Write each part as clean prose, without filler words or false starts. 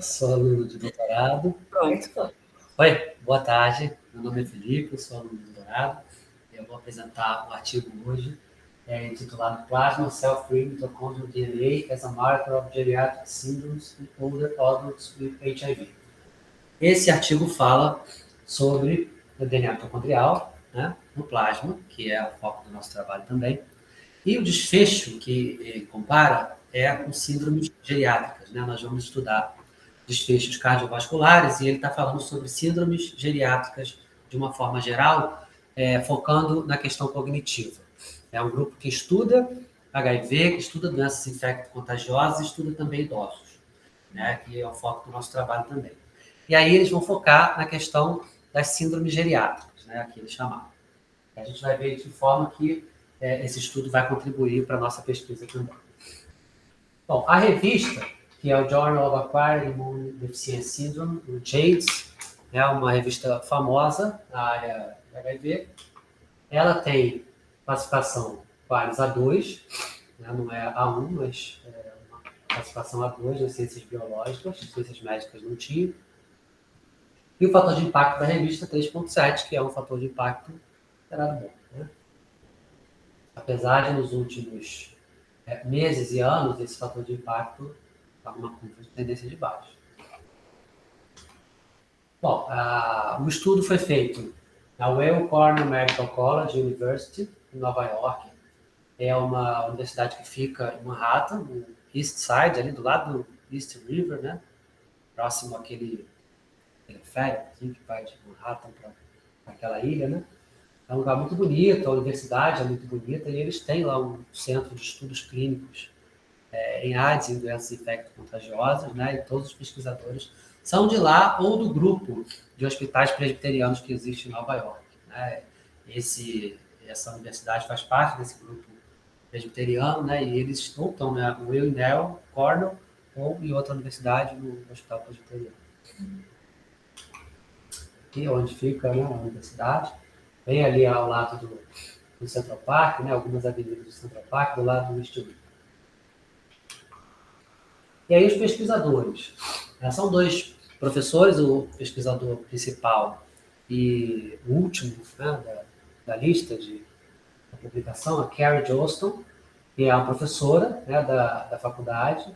Sou aluno de doutorado. Pronto. Oi, boa tarde. Meu nome é Felipe, eu sou aluno de doutorado. Eu vou apresentar um artigo hoje intitulado Plasma Cell-Free Mitochondrial DNA as a Marker of Geriatric Syndromes in Older Adults with HIV. Esse artigo fala sobre o DNA mitocondrial, né, no plasma, que é o foco do nosso trabalho também. E o desfecho que ele compara é com síndromes geriátricas, né? Nós vamos estudar desfechos cardiovasculares e ele está falando sobre síndromes geriátricas de uma forma geral, focando na questão cognitiva. É um grupo que estuda HIV, que estuda doenças infecto-contagiosas e estuda também idosos, né? Que é o foco do nosso trabalho também. E aí eles vão focar na questão das síndromes geriátricas, né? Aqui eles chamaram. A gente vai ver de que forma que esse estudo vai contribuir para a nossa pesquisa também. Bom, a revista, que é o Journal of Acquired Immunodeficiency Syndrome, o JADES, é uma revista famosa na área de HIV. Ela tem classificação Qualis A2, né, não é A1, mas é uma classificação A2 nas ciências biológicas, ciências médicas não tinha. E o fator de impacto da revista 3.7, que é um fator de impacto considerado bom, né? Apesar de nos últimos meses e anos esse fator de impacto está uma curva de tendência de baixo. Bom, o estudo foi feito na Weill Cornell Medical College University, em Nova York. É uma universidade que fica em Manhattan, no East Side, ali do lado do East River, né? Próximo àquele teleférico assim, que vai de Manhattan para aquela ilha, né? É um lugar muito bonito, a universidade é muito bonita e eles têm lá um centro de estudos clínicos em AIDS e doenças infecto-contagiosas, né? E todos os pesquisadores são de lá ou do grupo de hospitais presbiterianos que existe em Nova York, né? Essa universidade faz parte desse grupo presbiteriano, né? E eles ou estão na Weill Cornell ou em outra universidade no hospital presbiteriano. Aqui onde fica, né, a universidade, bem ali ao lado do Central Park, né? Algumas avenidas do Central Park, do lado do East River. E aí os pesquisadores, são dois professores, o pesquisador principal e o último, né, da lista da publicação, a Carrie Johnston, que é uma professora, né, da faculdade.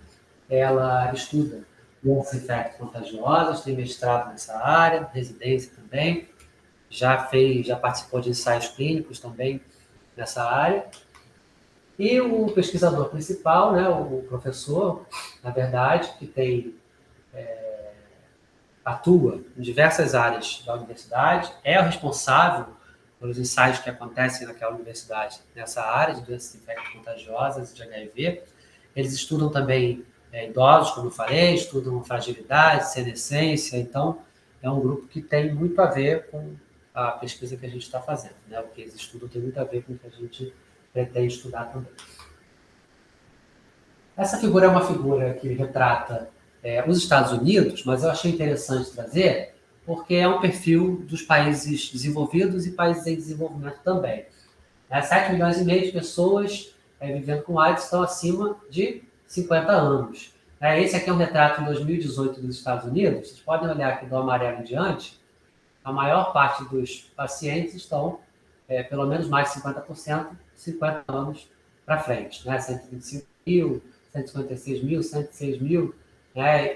Ela estuda doenças infecto-contagiosas, tem mestrado nessa área, residência também, já participou de ensaios clínicos também nessa área. E o pesquisador principal, né, o professor, na verdade, que atua em diversas áreas da universidade, é o responsável pelos ensaios que acontecem naquela universidade, nessa área de doenças infecto-contagiosas e de HIV. Eles estudam também idosos, como eu falei, estudam fragilidade, senescência, então é um grupo que tem muito a ver com a pesquisa que a gente está fazendo, né? O que eles estudam tem muito a ver com o que a gente pretende estudar também. Essa figura é uma figura que retrata os Estados Unidos, mas eu achei interessante trazer porque é um perfil dos países desenvolvidos e países em desenvolvimento também. 7 milhões e meio de pessoas vivendo com AIDS estão acima de 50 anos. Esse aqui é um retrato de 2018 dos Estados Unidos. Vocês podem olhar aqui do amarelo em diante. A maior parte dos pacientes estão, pelo menos mais de 50%, 50 anos para frente. 125 mil, 156 mil, 106 mil.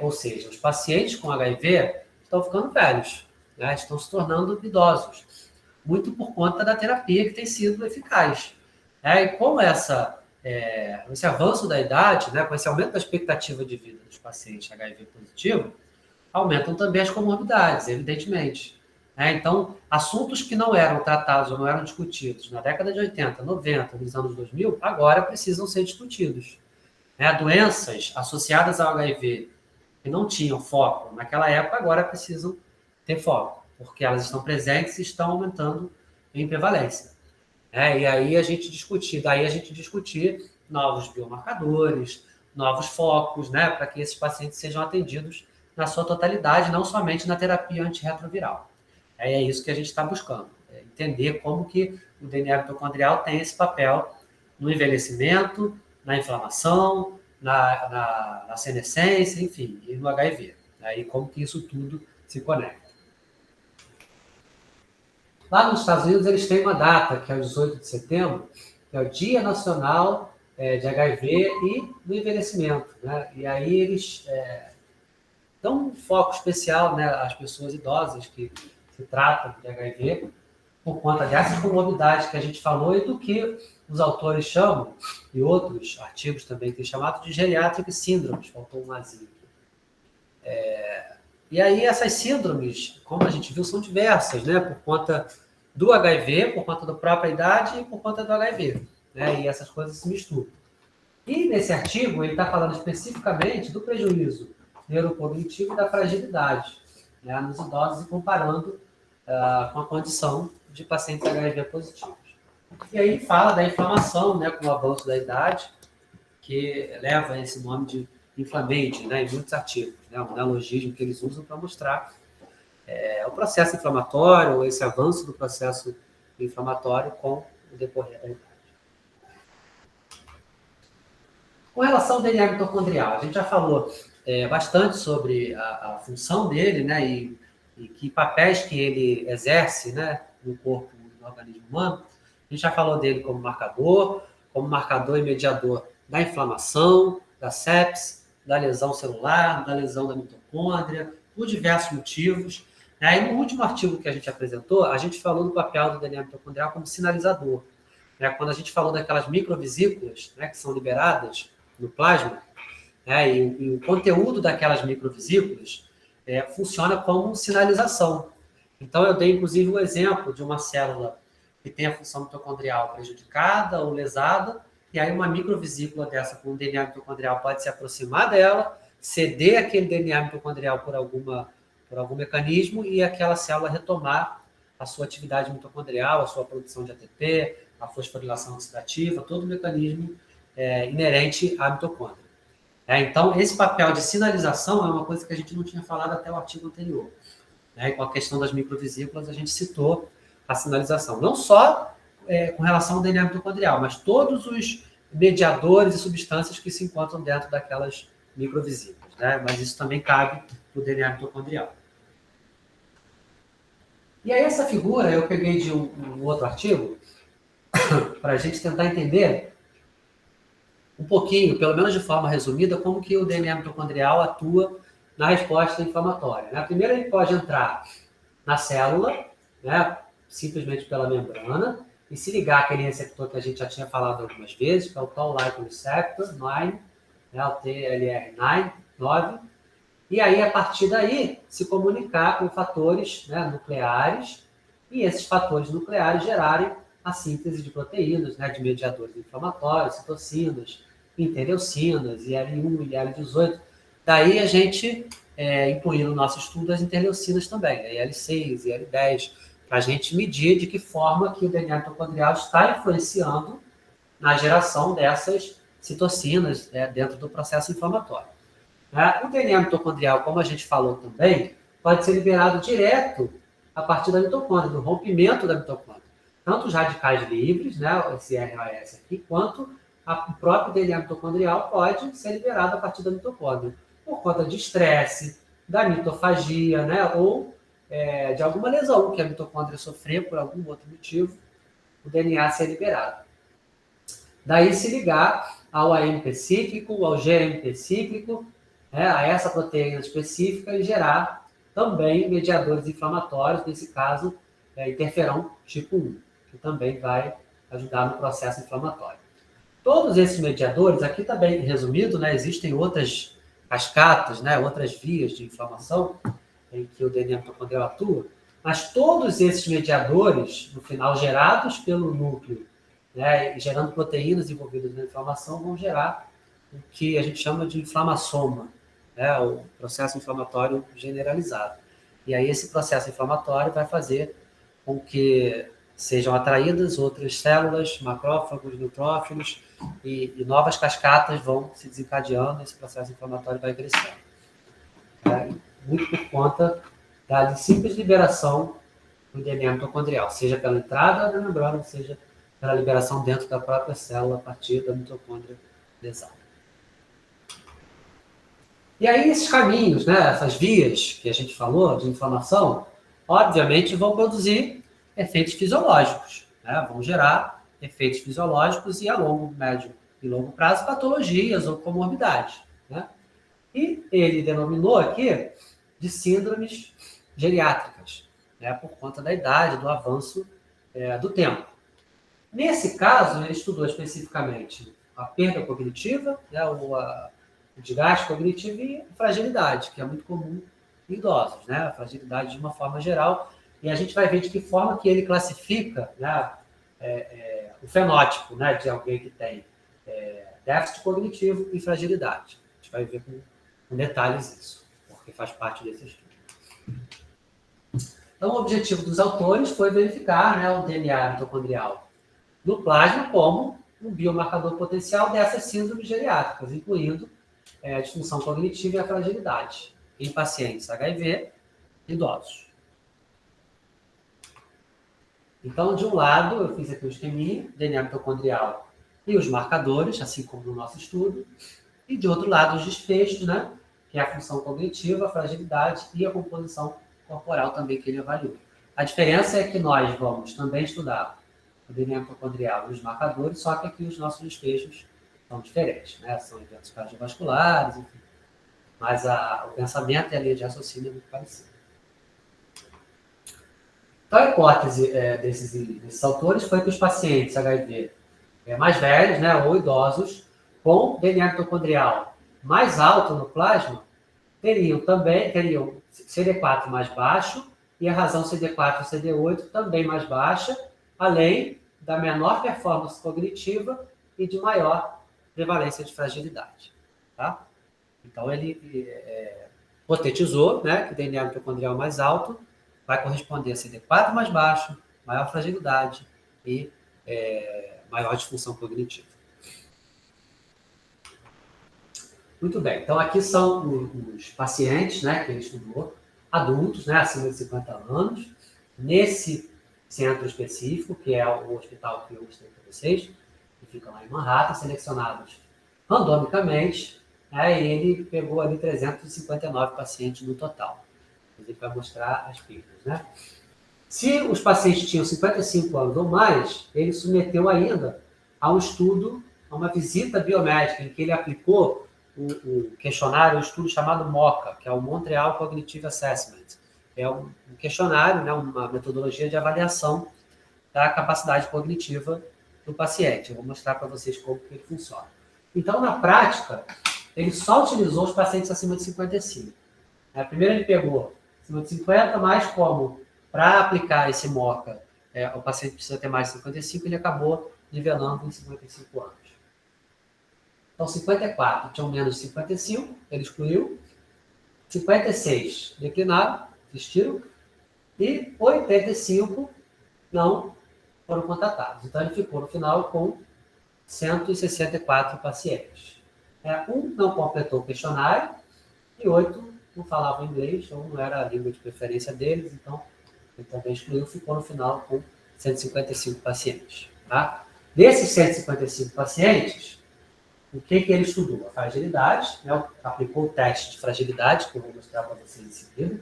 Ou seja, os pacientes com HIV estão ficando velhos, estão se tornando idosos, muito por conta da terapia que tem sido eficaz. E com esse avanço da idade, com esse aumento da expectativa de vida dos pacientes HIV positivo, aumentam também as comorbidades, evidentemente. Então, assuntos que não eram tratados ou não eram discutidos na década de 80, 90, nos anos 2000, agora precisam ser discutidos. Doenças associadas ao HIV que não tinham foco naquela época, agora precisam ter foco, porque elas estão presentes e estão aumentando em prevalência. E aí a gente discutir novos biomarcadores, novos focos, para que esses pacientes sejam atendidos na sua totalidade, não somente na terapia antirretroviral. É isso que a gente está buscando, entender como que o DNA mitocondrial tem esse papel no envelhecimento, na inflamação, na senescência, enfim, e no HIV. né? E como que isso tudo se conecta. Lá nos Estados Unidos, eles têm uma data, que é o 18 de setembro, que é o Dia Nacional de HIV e do Envelhecimento, né? E aí eles dão um foco especial, né, às pessoas idosas que se tratam de HIV, por conta dessas comorbidades que a gente falou e do que os autores chamam, e outros artigos também têm chamado de geriatric síndromes, faltou um azinho aqui. E aí essas síndromes, como a gente viu, são diversas, né, por conta do HIV, por conta da própria idade e por conta do HIV, né, e essas coisas se misturam. E nesse artigo ele está falando especificamente do prejuízo neurocognitivo e da fragilidade, né, nos idosos e comparando com a condição de pacientes HIV positivos. E aí fala da inflamação, né, com o avanço da idade, que leva esse nome de inflammation, né, em muitos artigos, né, um neologismo que eles usam para mostrar o processo inflamatório, esse avanço do processo inflamatório com o decorrer da idade. Com relação ao DNA mitocondrial, a gente já falou bastante sobre a função dele, né, e que papéis que ele exerce, né, no corpo, no organismo humano. A gente já falou dele como marcador e mediador da inflamação, da sepse, da lesão celular, da lesão da mitocôndria, por diversos motivos. E no último artigo que a gente apresentou, a gente falou do papel do DNA mitocondrial como sinalizador. Quando a gente falou daquelas microvesículas, né, que são liberadas no plasma, e o conteúdo daquelas microvesículas funciona como sinalização. Então, eu dei, inclusive, o exemplo de uma célula que tem a função mitocondrial prejudicada ou lesada, e aí uma microvesícula dessa com DNA mitocondrial pode se aproximar dela, ceder aquele DNA mitocondrial por algum mecanismo e aquela célula retomar a sua atividade mitocondrial, a sua produção de ATP, a fosforilação oxidativa, todo o mecanismo inerente à mitocôndria. Então, esse papel de sinalização é uma coisa que a gente não tinha falado até o artigo anterior. Com a questão das microvesículas, a gente citou a sinalização. Não só com relação ao DNA mitocondrial, mas todos os mediadores e substâncias que se encontram dentro daquelas microvesículas. Mas isso também cabe no DNA mitocondrial. E aí essa figura eu peguei de um outro artigo para a gente tentar entender um pouquinho, pelo menos de forma resumida, como que o DNA mitocondrial atua na resposta inflamatória. Primeiro, ele pode entrar na célula, simplesmente pela membrana, e se ligar àquele receptor que a gente já tinha falado algumas vezes, que é o Toll-like receptor 9, o TLR9, e aí, a partir daí, se comunicar com fatores nucleares, e esses fatores nucleares gerarem a síntese de proteínas, de mediadores inflamatórios, citocinas, interleucinas, IL-1, IL-18. Daí a gente incluir no nosso estudo as interleucinas também, IL-6, IL-10, para a gente medir de que forma que o DNA mitocondrial está influenciando na geração dessas citocinas dentro do processo inflamatório. O DNA mitocondrial, como a gente falou também, pode ser liberado direto a partir da mitocôndria, do rompimento da mitocôndria. Tanto os radicais livres, esse RAS aqui, quanto o próprio DNA mitocondrial pode ser liberado a partir da mitocôndria, por conta de estresse, da mitofagia, ou de alguma lesão que a mitocôndria sofrer por algum outro motivo, o DNA ser liberado. Daí se ligar ao AMP cíclico, ao GMP cíclico, a essa proteína específica e gerar também mediadores inflamatórios, nesse caso, interferon tipo 1, que também vai ajudar no processo inflamatório. Todos esses mediadores, aqui também resumido, existem outras cascatas, outras vias de inflamação em que o DNA mitocondrial atua, mas todos esses mediadores, no final, gerados pelo núcleo, gerando proteínas envolvidas na inflamação, vão gerar o que a gente chama de inflamassoma, o processo inflamatório generalizado. E aí esse processo inflamatório vai fazer com que sejam atraídas outras células, macrófagos, neutrófilos, e novas cascatas vão se desencadeando, esse processo inflamatório vai crescendo. Muito por conta da simples liberação do DNA mitocondrial, seja pela entrada da membrana, seja pela liberação dentro da própria célula a partir da mitocôndria lesada. E aí esses caminhos, né, essas vias que a gente falou de inflamação, obviamente vão produzir efeitos fisiológicos, né? Vão gerar efeitos fisiológicos e a longo, médio e longo prazo patologias ou comorbidades, né? E ele denominou aqui de síndromes geriátricas, né, por conta da idade, do avanço do tempo. Nesse caso, ele estudou especificamente a perda cognitiva, né, o desgaste cognitivo e a fragilidade, que é muito comum em idosos, né, a fragilidade de uma forma geral, e a gente vai ver de que forma que ele classifica, né, o fenótipo, né, de alguém que tem déficit cognitivo e fragilidade. A gente vai ver com detalhes isso, porque faz parte desse estudo. Então, o objetivo dos autores foi verificar, né, o DNA mitocondrial no plasma como um biomarcador potencial dessas síndromes geriátricas, incluindo a disfunção cognitiva e a fragilidade em pacientes HIV e idosos. Então, de um lado, eu fiz aqui o esqueminha, DNA mitocondrial e os marcadores, assim como no nosso estudo, e de outro lado, os desfechos, né, que é a função cognitiva, a fragilidade e a composição corporal também que ele avaliou. A diferença é que nós vamos também estudar o DNA mitocondrial e os marcadores, só que aqui os nossos desfechos são diferentes, né? São eventos cardiovasculares, enfim. Mas o pensamento e a linha de raciocínio é muito parecida. Então, a hipótese desses autores foi que os pacientes HIV mais velhos, né, ou idosos, com DNA mitocondrial mais alto no plasma, teriam CD4 mais baixo e a razão CD4 e CD8 também mais baixa, além da menor performance cognitiva e de maior prevalência de fragilidade. Tá? Então, ele hipotetizou, né, que o DNA mitocondrial mais alto vai corresponder a CD4 mais baixo, maior fragilidade e maior disfunção cognitiva. Muito bem, então aqui são os pacientes, né, que ele estudou, adultos, né, acima de 50 anos, nesse centro específico, que é o hospital que eu mostrei para vocês, que fica lá em Manhattan, selecionados randomicamente, né, e ele pegou ali 359 pacientes no total. Ele vai mostrar as perdas, né? Se os pacientes tinham 55 anos ou mais, ele submeteu ainda a um estudo, a uma visita biomédica, em que ele aplicou o questionário, um estudo chamado MoCA, que é o Montreal Cognitive Assessment. É um questionário, né, uma metodologia de avaliação da capacidade cognitiva do paciente. Eu vou mostrar para vocês como que ele funciona. Então, na prática, ele só utilizou os pacientes acima de 55. Primeiro ele pegou acima de 50, mas como para aplicar esse MoCA, o paciente precisa ter mais de 55, ele acabou nivelando em 55 anos. Então, 54 tinham menos de 55, ele excluiu. 56 declinaram, desistiram. E 85 não foram contatados. Então, ele ficou no final com 164 pacientes. Um não completou o questionário e 8 não falavam inglês ou não era a língua de preferência deles, então ele também excluiu, ficou no final com 155 pacientes. Tá? Desses 155 pacientes, o que ele estudou? A fragilidade, né? Aplicou o teste de fragilidade, que eu vou mostrar para vocês em seguida,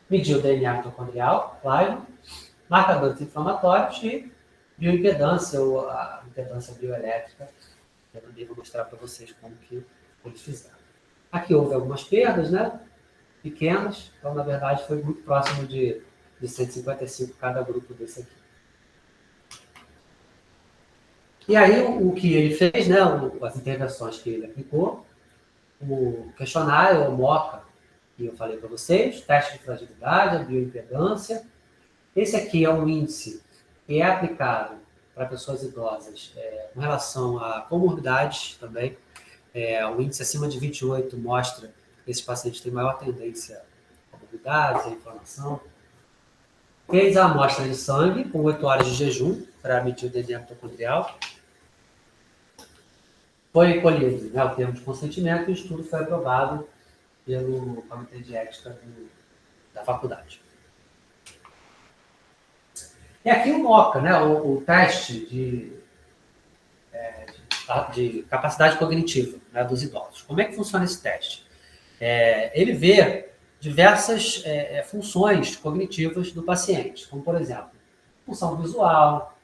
mediu o DNA mitocondrial, claro, marcadores inflamatórios e bioimpedância, ou a impedância bioelétrica, que eu também vou mostrar para vocês como que eles fizeram. Aqui houve algumas perdas, né? Pequenas, então, na verdade, foi muito próximo de 155 cada grupo desse aqui. E aí, o que ele fez, né, as intervenções que ele aplicou, o questionário, o MoCA, que eu falei para vocês, teste de fragilidade, a bioimpedância. Esse aqui é um índice que é aplicado para pessoas idosas com relação a comorbidades também. O índice acima de 28 mostra que esses pacientes têm maior tendência a comorbidades, a inflamação. Fez a amostra de sangue com 8 horas de jejum para medir o DNA mitocondrial. Foi colhido, né, o termo de consentimento e o estudo foi aprovado pelo Comitê de Ética da faculdade. E aqui o MoCA, né, o teste de capacidade cognitiva, né, dos idosos. Como é que funciona esse teste? Ele vê diversas funções cognitivas do paciente, como, por exemplo, função visual,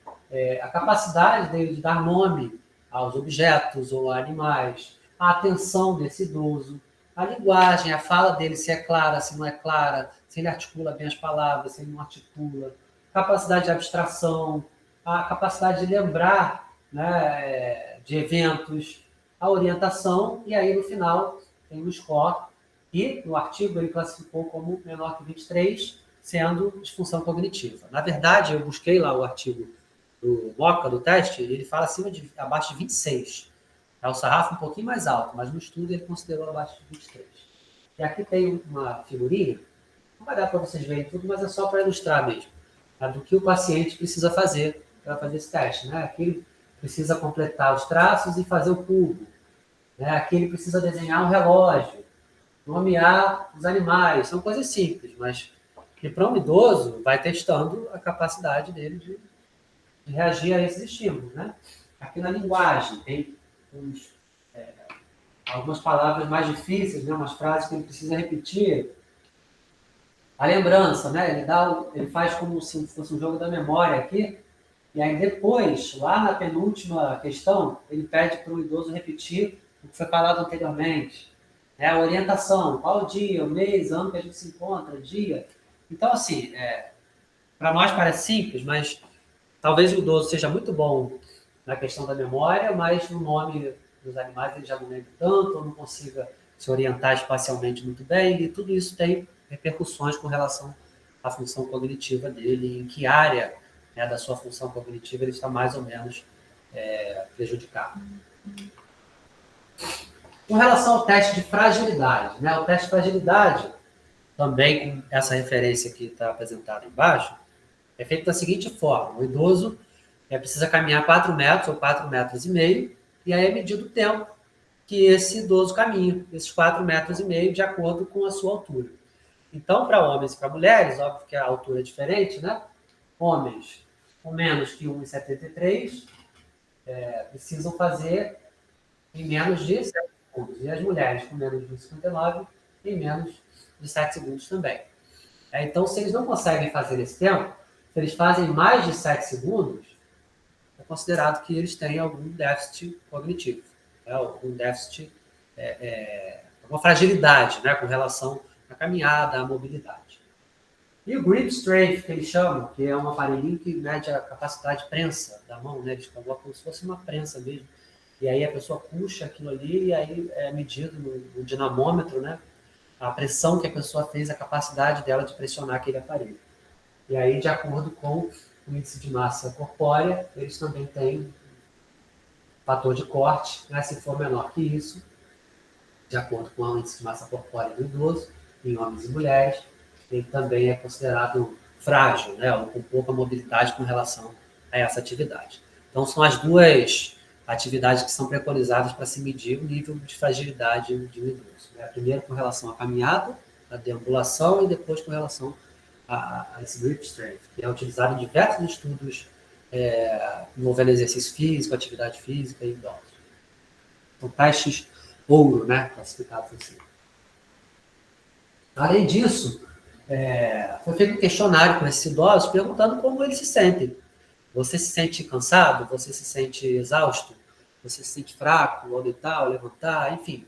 a capacidade dele de dar nome aos objetos ou animais, a atenção desse idoso, a linguagem, a fala dele, se é clara, se não é clara, se ele articula bem as palavras, se ele não articula, capacidade de abstração, a capacidade de lembrar, né, de eventos, a orientação, e aí no final tem um score, e no artigo ele classificou como menor que 23, sendo disfunção cognitiva. Na verdade, eu busquei lá o artigo do MOCA, do teste, ele fala abaixo de 26. É o sarrafo um pouquinho mais alto, mas no estudo ele considerou abaixo de 23. E aqui tem uma figurinha, não vai dar para vocês verem tudo, mas é só para ilustrar mesmo, tá? Do que o paciente precisa fazer para fazer esse teste. Né? Aqui ele precisa completar os traços e fazer o cubo. Né? Aqui ele precisa desenhar um relógio, nomear os animais. São coisas simples, mas que para um idoso vai testando a capacidade dele de reagir a esses estímulos. Né? Aqui na linguagem tem algumas palavras mais difíceis, né? Umas frases que ele precisa repetir. A lembrança, né? Ele faz como se fosse um jogo da memória aqui, e aí depois, lá na penúltima questão, ele pede para o idoso repetir o que foi falado anteriormente. A orientação, qual o dia, o mês, ano que a gente se encontra, dia. Então, assim, para nós parece simples, mas talvez o idoso seja muito bom na questão da memória, mas no nome dos animais ele já não lembra tanto, ou não consiga se orientar espacialmente muito bem, e tudo isso tem repercussões com relação à função cognitiva dele, em que área, né, da sua função cognitiva ele está mais ou menos prejudicado. Com relação ao teste de fragilidade, né, o teste de fragilidade, também com essa referência que está apresentada embaixo, é feito da seguinte forma: o idoso precisa caminhar 4 metros ou 4,5 metros, e aí é medido o tempo que esse idoso caminha, esses 4,5 metros, de acordo com a sua altura. Então, para homens e para mulheres, óbvio que a altura é diferente, né? Homens com menos que 1,73 precisam fazer em menos de 7 segundos, e as mulheres com menos de 1,59 em menos de 7 segundos também. Então, se eles não conseguem fazer esse tempo, se eles fazem mais de 7 segundos, é considerado que eles têm algum déficit cognitivo, algum déficit, uma fragilidade, né, com relação à caminhada, à mobilidade. E o grip strength, que eles chamam, que é um aparelhinho que mede a capacidade de prensa da mão, né, eles colocam como se fosse uma prensa mesmo, e aí a pessoa puxa aquilo ali e aí é medido no dinamômetro, né, a pressão que a pessoa fez, a capacidade dela de pressionar aquele aparelho. E aí, de acordo com o índice de massa corpórea, eles também têm fator de corte, né? Se for menor que isso, de acordo com o índice de massa corpórea do idoso, em homens e mulheres, ele também é considerado frágil, né? Ou com pouca mobilidade com relação a essa atividade. Então, são as duas atividades que são preconizadas para se medir o nível de fragilidade de um idoso. Né? Primeiro com relação à caminhada, à deambulação, e depois com relação a esse grip strength, que é utilizado em diversos estudos envolvendo exercício físico, atividade física e idosos. São testes ouro, né, classificados assim. Além disso, foi feito um questionário com esses idosos perguntando como eles se sentem. Você se sente cansado? Você se sente exausto? Você se sente fraco ao deitar, ao levantar? Enfim,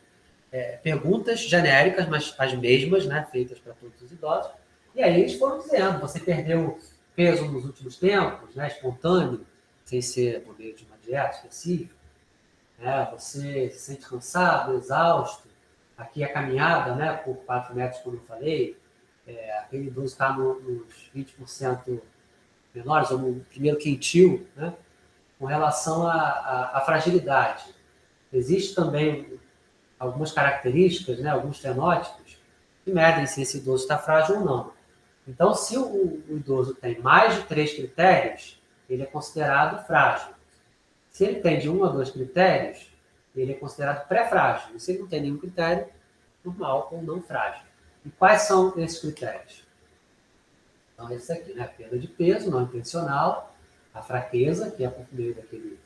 perguntas genéricas, mas as mesmas, né, feitas para todos os idosos. E aí eles foram dizendo: você perdeu peso nos últimos tempos, né, espontâneo, sem ser por meio de uma dieta específica? Você se sente cansado, exausto? Aqui a caminhada, né, por 4 metros, como eu falei, aquele idoso está nos 20% menores, ou no primeiro quintil, né, com relação à fragilidade. Existe também algumas características, né, alguns fenótipos, que medem se esse idoso está frágil ou não. Então, se o idoso tem mais de 3 critérios, ele é considerado frágil. Se ele tem de 1 a 2 critérios, ele é considerado pré-frágil. E se ele não tem nenhum critério, normal ou não frágil. E quais são esses critérios? Então, esse aqui, né? Perda de peso não intencional, a fraqueza, que é por meio daquele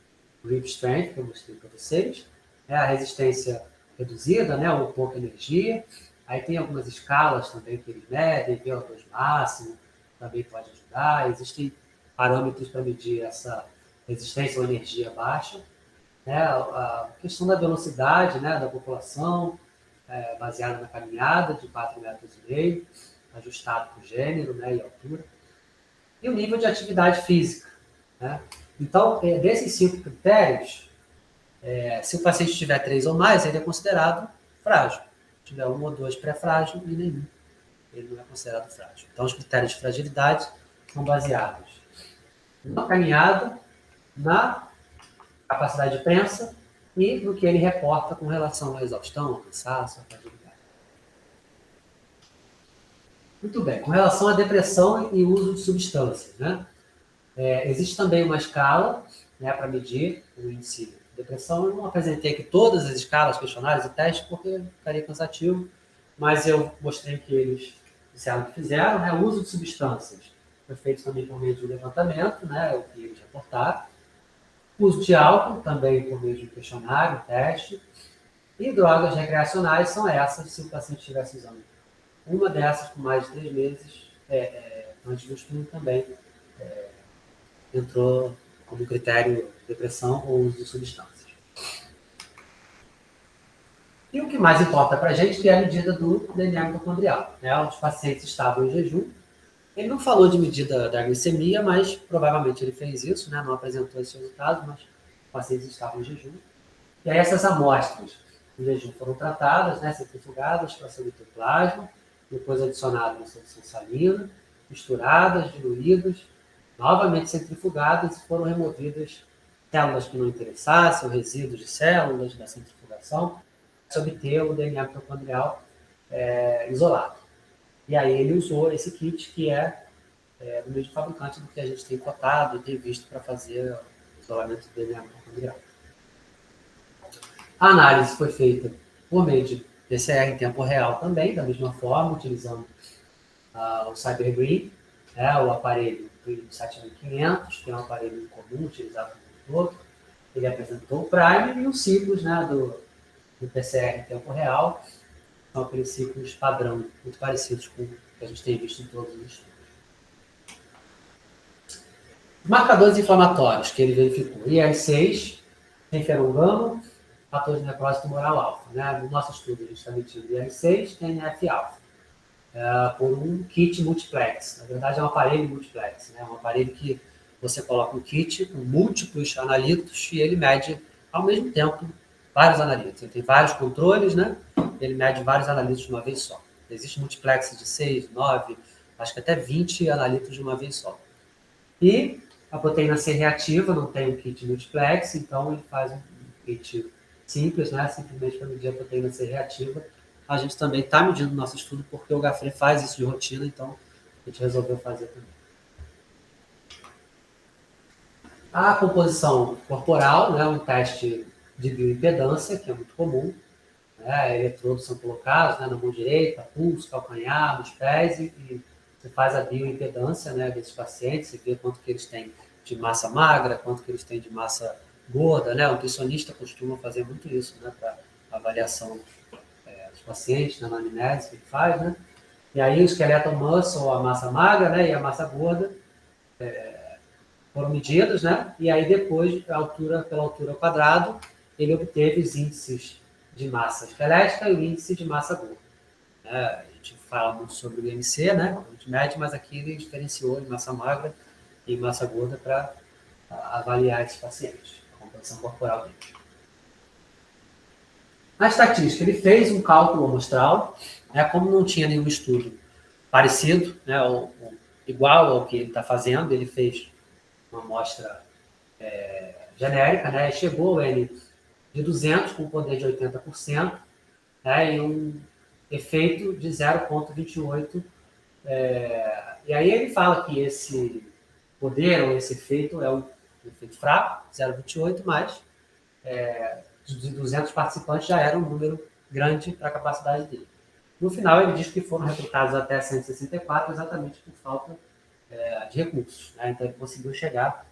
grip strength que eu mostrei para vocês, a resistência reduzida, né, ou pouca energia. Aí tem algumas escalas também que eles medem, VO2 máximo, também pode ajudar. Existem parâmetros para medir essa resistência ou energia baixa. Né? A questão da velocidade, né, da população, baseada na caminhada de 4,5 metros, ajustado por gênero, né, e altura. E o nível de atividade física. Né? Então, desses 5 critérios, se o paciente tiver 3 ou mais, ele é considerado frágil. Se tiver 1 ou 2 pré-frágil e nenhum, ele não é considerado frágil. Então, os critérios de fragilidade são baseados na caminhada, na capacidade de prensa e no que ele reporta com relação à exaustão, ao cansaço, à fragilidade. Muito bem. Com relação à depressão e uso de substâncias, né? Existe também uma escala, né, para medir o índice de depressão. Eu não apresentei aqui todas as escalas, questionários e testes, porque ficaria cansativo, mas eu mostrei que eles disseram que fizeram. Né? O uso de substâncias foi feito também por meio de um levantamento, né, o que eles reportaram. O uso de álcool, também por meio de um questionário, teste. E drogas recreacionais são essas, se o paciente estivesse usando uma dessas por mais de 3 meses, antes do estudo também entrou como critério depressão ou uso de substâncias. E o que mais importa para a gente que é a medida do DNA mitocondrial. Né? Os pacientes estavam em jejum. Ele não falou de medida da glicemia, mas provavelmente ele fez isso, né? Não apresentou esse resultado, mas os pacientes estavam em jejum. E aí essas amostras em jejum foram tratadas, né, centrifugadas para se obter plasma, depois adicionadas na solução salina, misturadas, diluídas, novamente centrifugadas e foram removidas células que não interessassem, resíduos de células da centrifugação, para se obter o DNA mitocondrial isolado. E aí ele usou esse kit que o mesmo fabricante do que a gente tem cotado e tem visto para fazer o isolamento do DNA mitocondrial. A análise foi feita por meio de PCR em tempo real também, da mesma forma, utilizando o CyberGreen, o aparelho do 7500, que é um aparelho comum, utilizado no mundo todo. Ele apresentou o primer e os ciclos, né, do PCR em tempo real. São aqueles ciclos padrão, muito parecidos com o que a gente tem visto em todos os estudos. Marcadores inflamatórios que ele verificou: IL-6, interferon gama, fator de necrose tumoral alfa. Né? No nosso estudo, a gente está medindo IL-6 e TNF-alfa, por um kit multiplex. Na verdade, é um aparelho multiplex. Né? Um aparelho que você coloca um kit com múltiplos analíticos e ele mede, ao mesmo tempo, vários analíticos. Ele tem vários controles, né? Ele mede vários analíticos de uma vez só. Existe multiplex de 6, 9, acho que até 20 analíticos de uma vez só. E a proteína C reativa não tem um kit multiplex, então ele faz um kit simples, né? Simplesmente para medir a proteína C reativa. A gente também está medindo no nosso estudo porque o Gafre faz isso de rotina, então a gente resolveu fazer também. A composição corporal, né? Um teste de bioimpedância, que é muito comum. Né? Eletrodos são colocados, né, na mão direita, pulso, calcanhar, nos pés, e você faz a bioimpedância, né, desses pacientes, você vê quanto que eles têm de massa magra, quanto que eles têm de massa gorda, né? O nutricionista costuma fazer muito isso, né, para avaliação dos pacientes, na anamnese que ele faz, né? E aí o esqueleto muscle, a massa magra, né, e a massa gorda foram medidos, né? E aí depois, pela altura ao quadrado, ele obteve os índices de massa esquelética e o índice de massa gorda. A gente fala muito sobre o IMC, né? A gente mede, mas aqui ele diferenciou em massa magra e massa gorda para avaliar esses pacientes, a composição corporal deles. Na estatística, ele fez um cálculo amostral, né? Como não tinha nenhum estudo parecido, né? Ou igual ao que ele está fazendo, ele fez uma amostra genérica, né? E chegou ao N de 200 com poder de 80%, né, e um efeito de 0,28. E aí ele fala que esse poder ou esse efeito é um efeito fraco, 0,28, mas de 200 participantes já era um número grande para a capacidade dele. No final, ele diz que foram recrutados até 164 exatamente por falta de recursos. Né? Então, ele conseguiu chegar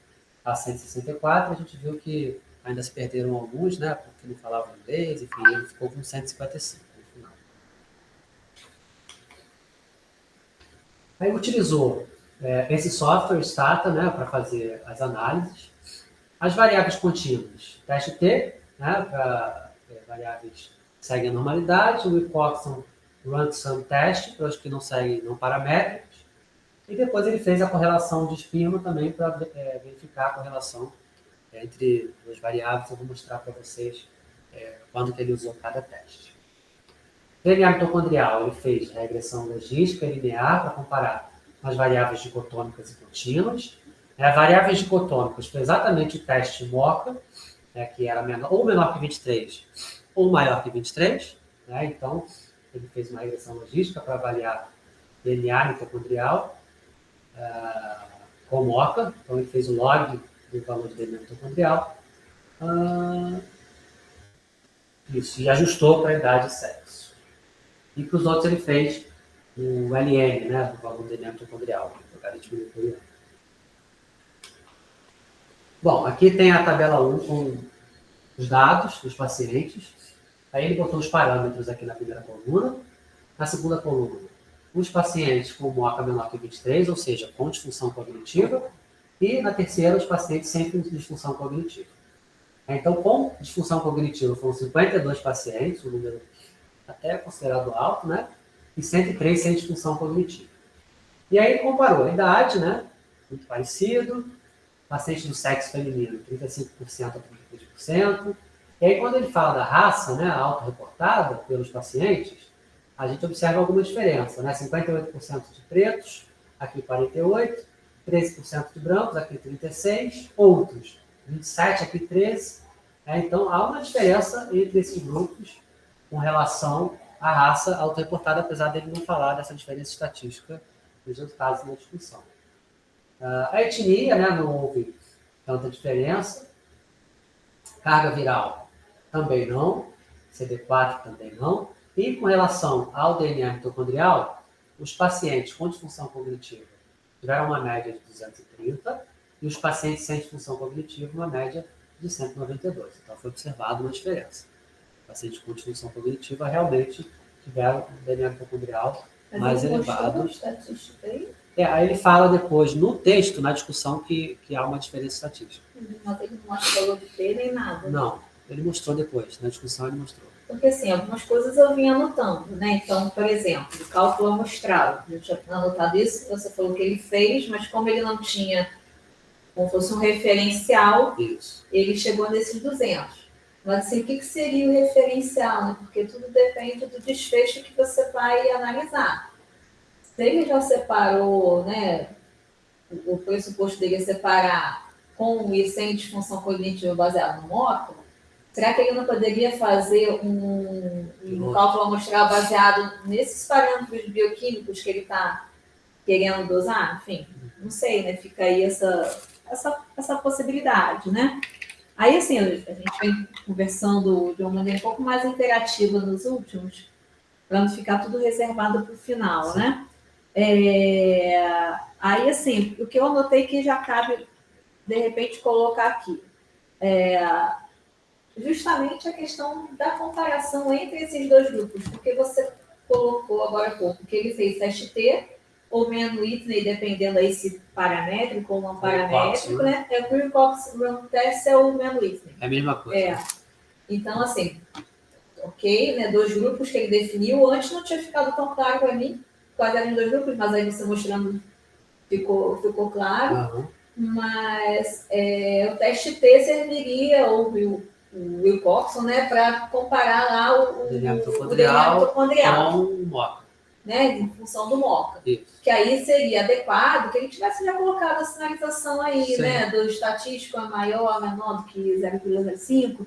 a 164. A gente viu que ainda se perderam alguns, né, porque não falavam inglês, enfim, ele ficou com 155 no final. Aí utilizou esse software, Stata, né, para fazer as análises. As variáveis contínuas, teste T, né, para variáveis que seguem a normalidade, o Epoxon Ransom Test, para os que não seguem não paramétricos, e depois ele fez a correlação de espirro também para verificar a correlação entre duas variáveis. Eu vou mostrar para vocês quando que ele usou cada teste. DNA mitocondrial, ele fez regressão logística e linear para comparar as variáveis dicotômicas e contínuas. Variáveis dicotômicas foi exatamente o teste MOCA, que era menor que 23 ou maior que 23. Então, ele fez uma regressão logística para avaliar DNA mitocondrial com MOCA. Então, ele fez o log do valor de DNA mitocondrial. Isso, e ajustou para a idade e sexo. E para os outros ele fez o LN, né, do valor do DNA mitocondrial, logaritmo molecular. Bom, aqui tem a tabela 1 com os dados dos pacientes. Aí ele botou os parâmetros aqui na primeira coluna. Na segunda coluna, os pacientes com MOCA menor que 23, ou seja, com disfunção cognitiva. E na terceira, os pacientes sem disfunção cognitiva. Então, com disfunção cognitiva foram 52 pacientes, um número até considerado alto, né? E 103 sem disfunção cognitiva. E aí ele comparou a idade, né? Muito parecido. Paciente do sexo feminino, 35% a 33%. E aí, quando ele fala da raça, né, autorreportada pelos pacientes, a gente observa alguma diferença, né? 58% de pretos, aqui 48%, 13% de brancos, aqui 36%, outros, 27%, aqui 13%. Então, há uma diferença entre esses grupos com relação à raça autorreportada, apesar dele não falar dessa diferença estatística nos resultados da discussão. A etnia, né, não houve tanta diferença. Carga viral, também não. CD4 também não. E com relação ao DNA mitocondrial, os pacientes com disfunção cognitiva tiveram uma média de 230 e os pacientes sem disfunção cognitiva uma média de 192. Então foi observada uma diferença. Os pacientes com disfunção cognitiva realmente tiveram um DNA mitocondrial mais elevado. Aí ele fala depois, no texto, na discussão, que há uma diferença estatística. Mas ele não mostrou de T nem nada. Não, ele mostrou depois, na discussão ele mostrou. Porque, assim, algumas coisas eu vinha anotando, né? Então, por exemplo, o cálculo amostral. Eu já tinha anotado isso, você falou que ele fez, mas como ele não tinha, como fosse um referencial, isso, ele chegou nesses 200. Mas, assim, o que seria o referencial, né? Porque tudo depende do desfecho que você vai analisar. Se ele já separou, né, o pressuposto dele é separar com e sem disfunção cognitiva baseada no MOCA, será que ele não poderia fazer um cálculo amostral baseado nesses parâmetros bioquímicos que ele está querendo dosar? Enfim, não sei, né? Fica aí essa possibilidade, né? Aí, assim, a gente vem conversando de uma maneira um pouco mais interativa nos últimos, para não ficar tudo reservado para o final, sim, né? Aí, assim, o que eu anotei que já cabe, de repente, colocar aqui. Justamente a questão da comparação entre esses dois grupos, porque você colocou agora há pouco que ele fez teste T, ou Man Whitney, dependendo aí se paramétrico ou não paramétrico, né? O Wilcox Run Test é o Man Whitney. É a mesma coisa. Então, assim, ok, né? 2 grupos que ele definiu. Antes não tinha ficado tão claro para mim quais eram os 2 grupos, mas aí você mostrando ficou claro. Uhum. Mas o teste T serviria, ou o Wilcoxon, né, para comparar lá o DNA mitocondrial com o MOCA. Né, em função do MOCA. Isso. Que aí seria adequado que ele tivesse já colocado a sinalização aí, sim, né, do estatístico é maior, menor do que 0,05.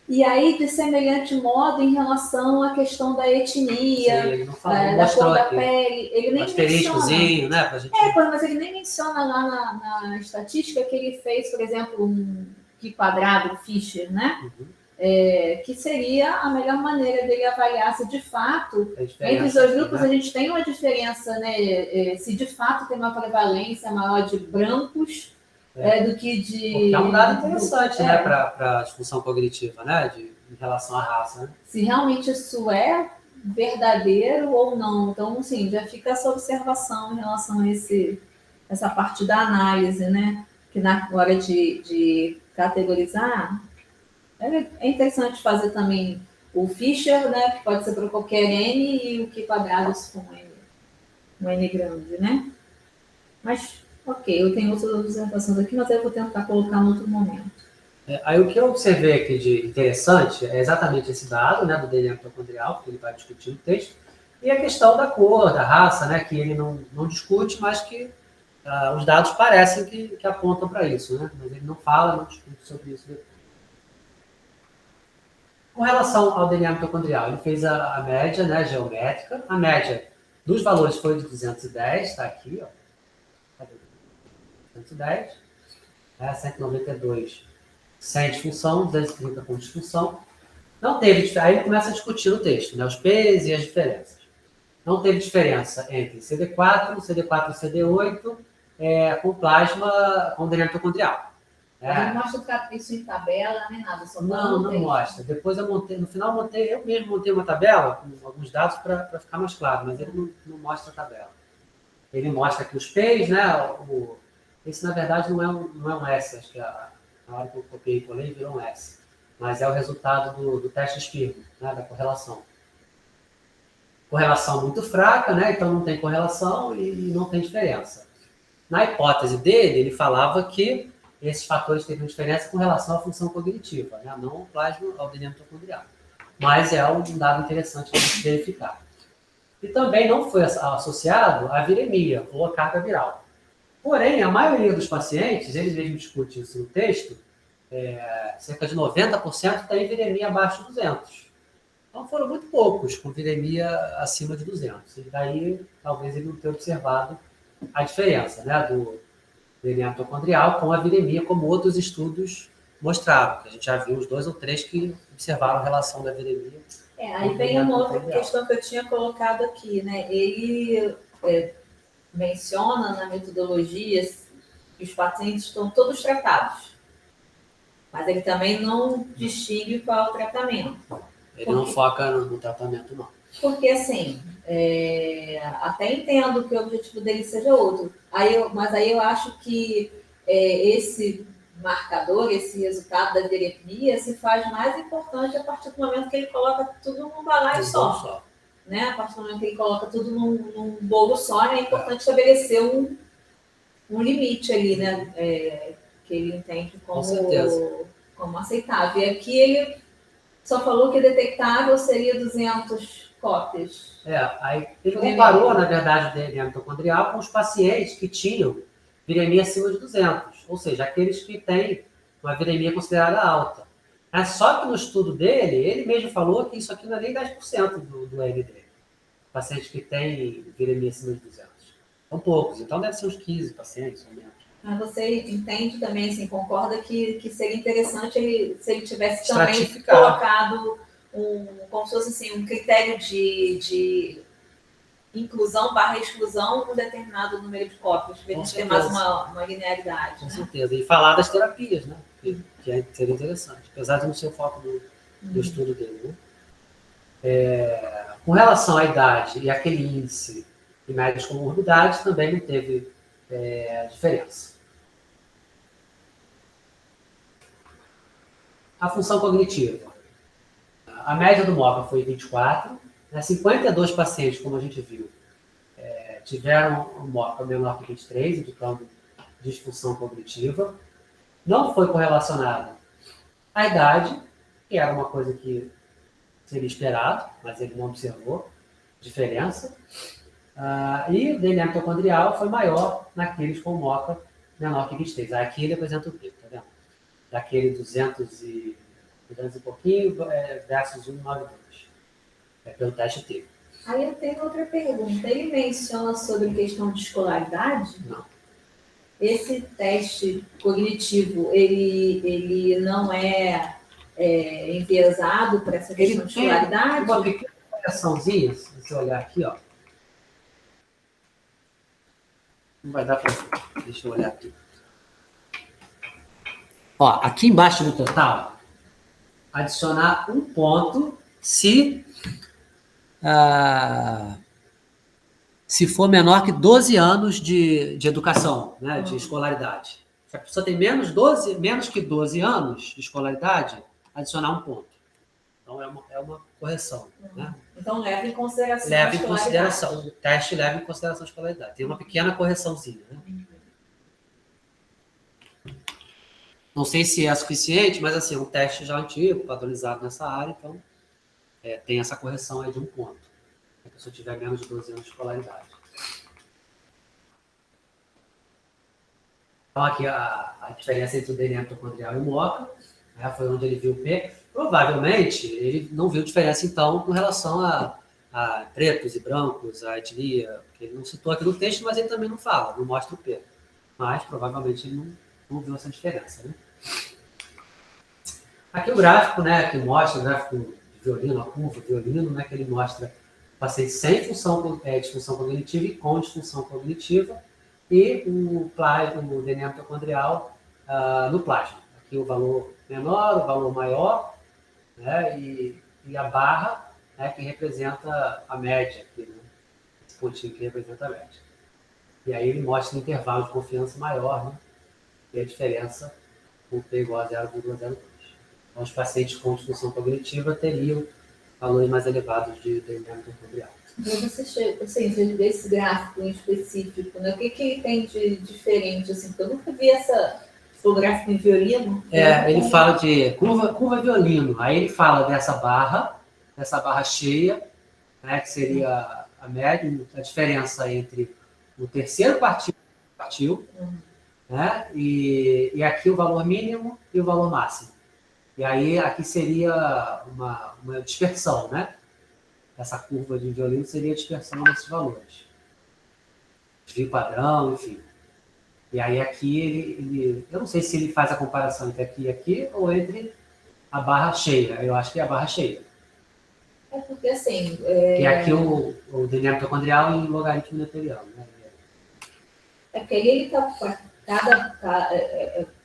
E aí, de semelhante modo, em relação à questão da etnia, sim, ele não falou, da cor da pele, ele nem menciona. Né, pra gente... mas ele nem menciona lá na estatística que ele fez, por exemplo, um quadrado Fischer, né? Uhum. Que seria a melhor maneira dele avaliar se de fato, entre os 2 grupos, né, a gente tem uma diferença, né? Se de fato tem uma prevalência maior de brancos do que de... Porque é um dado interessante, né, para a disfunção cognitiva, né, em relação à raça, né? Se realmente isso é verdadeiro ou não. Então, assim, já fica essa observação em relação a essa parte da análise, né? Que na hora de categorizar, é interessante fazer também o Fischer, né? Que pode ser para qualquer N, e o Q quadrado se for um N grande, né? Mas, ok, eu tenho outras observações aqui, mas eu vou tentar colocar em outro momento. Aí o que eu observei aqui de interessante é exatamente esse dado, né, do DNA mitocondrial, que ele vai discutir no texto, e a questão da cor, da raça, né, que ele não discute, mas que os dados parecem que apontam para isso, né, mas ele não fala, não discute sobre isso depois. Com relação ao DNA mitocondrial, ele fez a média, né, geométrica. A média dos valores foi de 210, está aqui, ó. 210, 192 sem disfunção, 230 com disfunção. Não teve, aí ele começa a discutir no texto, né, os P's e as diferenças. Não teve diferença entre CD4 e CD8 com plasma com DNA mitocondrial. Não mostra isso em tabela, nem nada. Só não mostra. Depois eu montei, no final eu mesmo montei uma tabela com alguns dados para ficar mais claro, mas ele não mostra a tabela. Ele mostra aqui os P's, né? Esse na verdade não é um S, acho que na hora que eu copiei e colei virou um S. Mas é o resultado do teste Spiro, né? Da correlação. Correlação muito fraca, né? Então não tem correlação e não tem diferença. Na hipótese dele, ele falava que esses fatores teriam diferença com relação à função cognitiva, né? Não ao plasma, ao DNA mitocondrial. Mas é um dado interessante para a gente verificar. E também não foi associado à viremia ou à carga viral. Porém, a maioria dos pacientes, eles mesmos discutem isso no texto, cerca de 90% tem viremia abaixo de 200. Então foram muito poucos com viremia acima de 200. E daí, talvez ele não tenha observado a diferença, né, do DNA mitocondrial com a viremia, como outros estudos mostraram, que a gente já viu os 2 ou 3 que observaram a relação da viremia. Aí vem uma outra questão que eu tinha colocado aqui, né? Ele menciona na metodologia que os pacientes estão todos tratados, mas ele também não distingue qual é o tratamento. Ele não foca no tratamento, não. Porque, assim, até entendo que o objetivo dele seja outro, mas aí eu acho que esse marcador, esse resultado da viremia se faz mais importante a partir do momento que ele coloca tudo num balaio só. Né? A partir do momento que ele coloca tudo num bolo só, né? É importante estabelecer um limite ali, né? Que ele entende como aceitável. E aqui ele só falou que detectável seria 200 cópias. Aí ele comparou, na verdade, o DNA mitocondrial com os pacientes que tinham viremia acima de 200, ou seja, aqueles que têm uma viremia considerada alta. Só que no estudo dele, ele mesmo falou que isso aqui não é nem 10% do N dele. Pacientes que têm viremia acima de 200. São poucos, então deve ser uns 15 pacientes ou menos. Mas você entende também, assim, concorda que seria interessante se ele tivesse também colocado como se fosse assim, um critério de inclusão / exclusão um determinado número de cópias, para a gente ter mais uma linearidade. Com certeza. E falar das terapias, né? Que seria interessante, apesar de não ser o foco do estudo dele. Né? Com relação à idade e aquele índice de médias comorbidades, também não teve diferença. A função cognitiva. A média do MoCA foi 24. 52 pacientes, como a gente viu, tiveram um MoCA menor que 23, indicando disfunção cognitiva. Não foi correlacionada à idade, que era uma coisa que seria esperado, mas ele não observou diferença. E o DNA mitocondrial foi maior naqueles com MoCA menor que 23. Aqui ele apresenta o pico, tá vendo? Daquele 200 e pouquinho versus 192. Pelo teste T. Aí eu tenho outra pergunta. Ele menciona sobre questão de escolaridade? Não. Esse teste cognitivo, ele não é enviesado para essa questão de escolaridade? Uma pequena variaçãozinha, se você olhar aqui, ó. Não vai dar para ver. Deixa eu olhar aqui. Ó, aqui embaixo no total, adicionar um ponto se for menor que 12 anos de educação, né, de escolaridade. Se a pessoa tem menos que 12 anos de escolaridade, adicionar um ponto. Então, é uma correção. Né? Então, leva em consideração a Leva em escolaridade. consideração, o teste leva em consideração a escolaridade. Tem uma pequena correçãozinha. Né? Não sei se é suficiente, mas assim, é um teste já antigo, padronizado nessa área, então tem essa correção aí de um ponto. Se a pessoa tiver menos de 12 anos de escolaridade. Então, aqui a diferença entre o DNA mitocondrial e o MOCA, né, foi onde ele viu o P. Provavelmente, ele não viu diferença, então, com relação a pretos e brancos, a etnia, que ele não citou aqui no texto, mas ele também não fala, não mostra o P. Mas, provavelmente, ele não viu essa diferença. Né? Aqui o gráfico, né, que mostra o gráfico de violino, a curva de violino, né, que ele mostra o paciente sem disfunção cognitiva e com disfunção cognitiva, e o DNA mitocondrial no plasma. Aqui o valor menor, o valor maior, né, e a barra, né, que representa a média, aqui, né, esse pontinho que representa a média. E aí ele mostra o intervalo de confiança maior, né, e a diferença com P igual a 0,02. Então, os pacientes com disfunção cognitiva teriam valores mais elevados de DNA mitocondrial. Mas você vê esse gráfico em específico, né? O que ele tem de diferente? Assim, porque eu nunca vi o gráfico em violino. Ele fala de curva violino. Aí ele fala dessa barra cheia, né, que seria a média, a diferença entre o terceiro quartil, né, e aqui o valor mínimo e o valor máximo. E aí aqui seria uma dispersão, né? Essa curva de violino seria a dispersão desses valores. Desvio padrão, enfim. E aí aqui eu não sei se ele faz a comparação entre aqui e aqui ou entre a barra cheia. Eu acho que é a barra cheia. É porque assim... E aqui o DNA mitocondrial em logaritmo netariano. Né? É porque ele está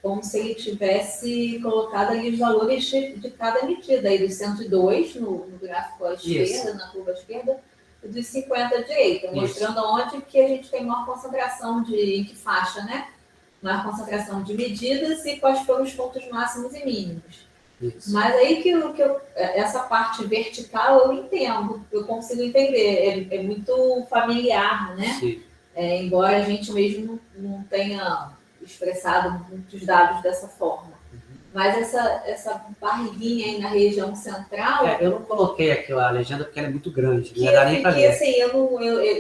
como se ele tivesse colocado ali os valores de cada medida, aí dos 102 no gráfico à esquerda, na curva à esquerda, e dos 50 à direita, mostrando onde que a gente tem maior concentração em que faixa, né? Maior concentração de medidas e quais foram os pontos máximos e mínimos. Isso. Mas aí essa parte vertical eu entendo, eu consigo entender, é muito familiar, né? Sim. Embora a gente mesmo não tenha expressado muitos dados dessa forma. Mas essa barriguinha aí na região central... eu não coloquei aqui a legenda porque ela é muito grande, não ia dar nem para ler. Assim,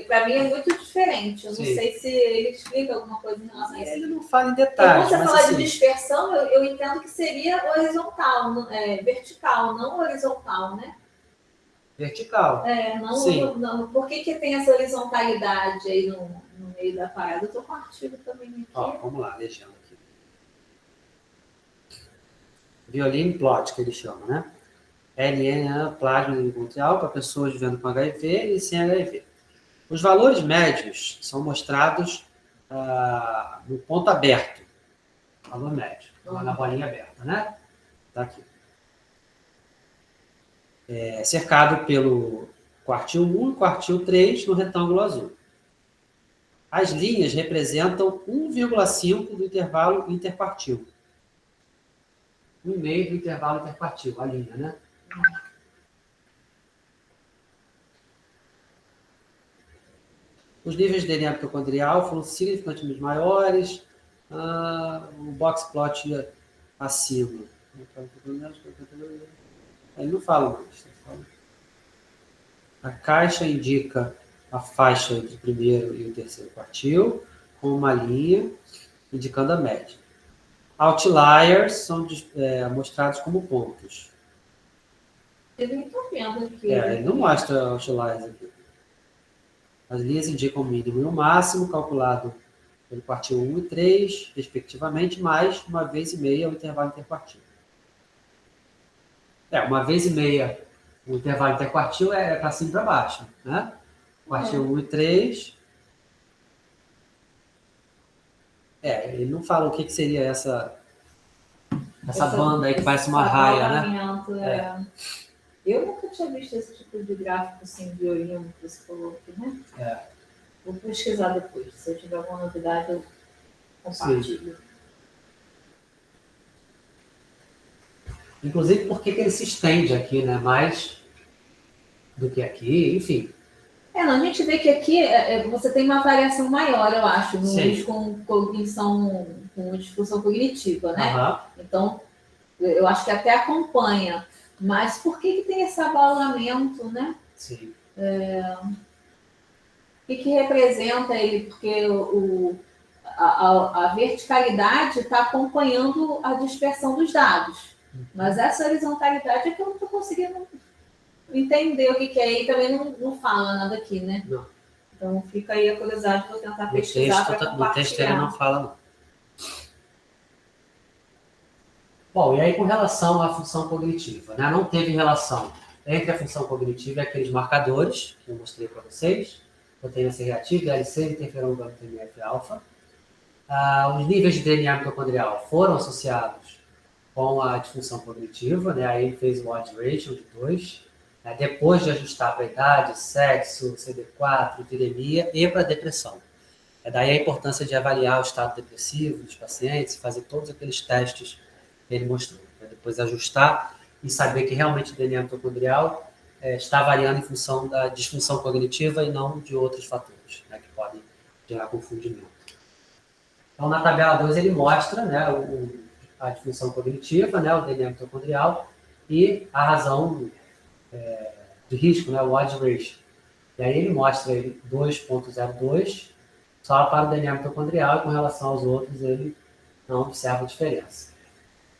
para mim é muito diferente, eu não sei se ele explica alguma coisa em relação a isso. Ele não fala em detalhes. Quando você fala de dispersão, eu entendo que seria horizontal, vertical, não horizontal, né? Vertical. Não, por que tem essa horizontalidade aí no meio da parada? Eu estou com um artigo também aqui. Ó, vamos lá, legenda aqui. Violino plot, que ele chama, né? LN, plasma mitocondrial para pessoas vivendo com HIV e sem HIV. Os valores médios são mostrados no ponto aberto. Valor médio, na bolinha aberta, né? Tá aqui. Cercado pelo quartil 1 e quartil 3 no retângulo azul. As linhas representam 1,5 do intervalo interquartil. 1,5 do intervalo interquartil, a linha, né? Os níveis de DNA mitocondrial foram significantemente maiores. O box plot acima. Ele não fala mais. A caixa indica a faixa entre o primeiro e o terceiro quartil, com uma linha indicando a média. Outliers são mostrados como pontos. Eu não estou vendo aqui. Ele não mostra outliers aqui. As linhas indicam o mínimo e o máximo, calculado pelo quartil 1 e 3, respectivamente, mais 1,5 o intervalo interquartil. 1,5 o intervalo interquartil é para cima e para baixo, né? Quartil 1 e 3. Ele não fala o que seria essa Essa banda aí que parece uma raia, né? Eu nunca tinha visto esse tipo de gráfico assim, violino que você falou aqui, né? Vou pesquisar depois. Se eu tiver alguma novidade, eu compartilho. Sim. Inclusive, por que ele se estende aqui, né? Mais do que aqui, enfim. Não, a gente vê que aqui você tem uma variação maior, eu acho, nos com cognição, com disfunção cognitiva, né? Uhum. Então, eu acho que até acompanha. Mas por que tem esse abalamento, né? Sim. O que representa ele? Porque a verticalidade está acompanhando a dispersão dos dados. Mas essa horizontalidade é que eu não estou conseguindo entender o que é. E também não fala nada aqui, né? Não. Então fica aí a curiosidade, vou tentar pesquisar para compartilhar. No texto ele não fala, não. Bom, e aí com relação à função cognitiva, né? Não teve relação entre a função cognitiva e aqueles marcadores que eu mostrei para vocês, proteína reativa, LC, interferon gama TNF-alfa. Os níveis de DNA mitocondrial foram associados com a disfunção cognitiva, né? Aí ele fez o odds ratio de 2, né? Depois de ajustar para a idade, sexo, CD4, epidemia e para a depressão. Daí a importância de avaliar o estado depressivo dos pacientes, fazer todos aqueles testes que ele mostrou, para depois ajustar e saber que realmente o DNA mitocondrial está variando em função da disfunção cognitiva e não de outros fatores, né, que podem gerar confundimento. Então, na tabela 2, ele mostra, né, a disfunção cognitiva, né, o DNA mitocondrial, e a razão de risco, né, o odds ratio. E aí ele mostra ele 2,02 só para o DNA mitocondrial, e com relação aos outros ele não observa diferença.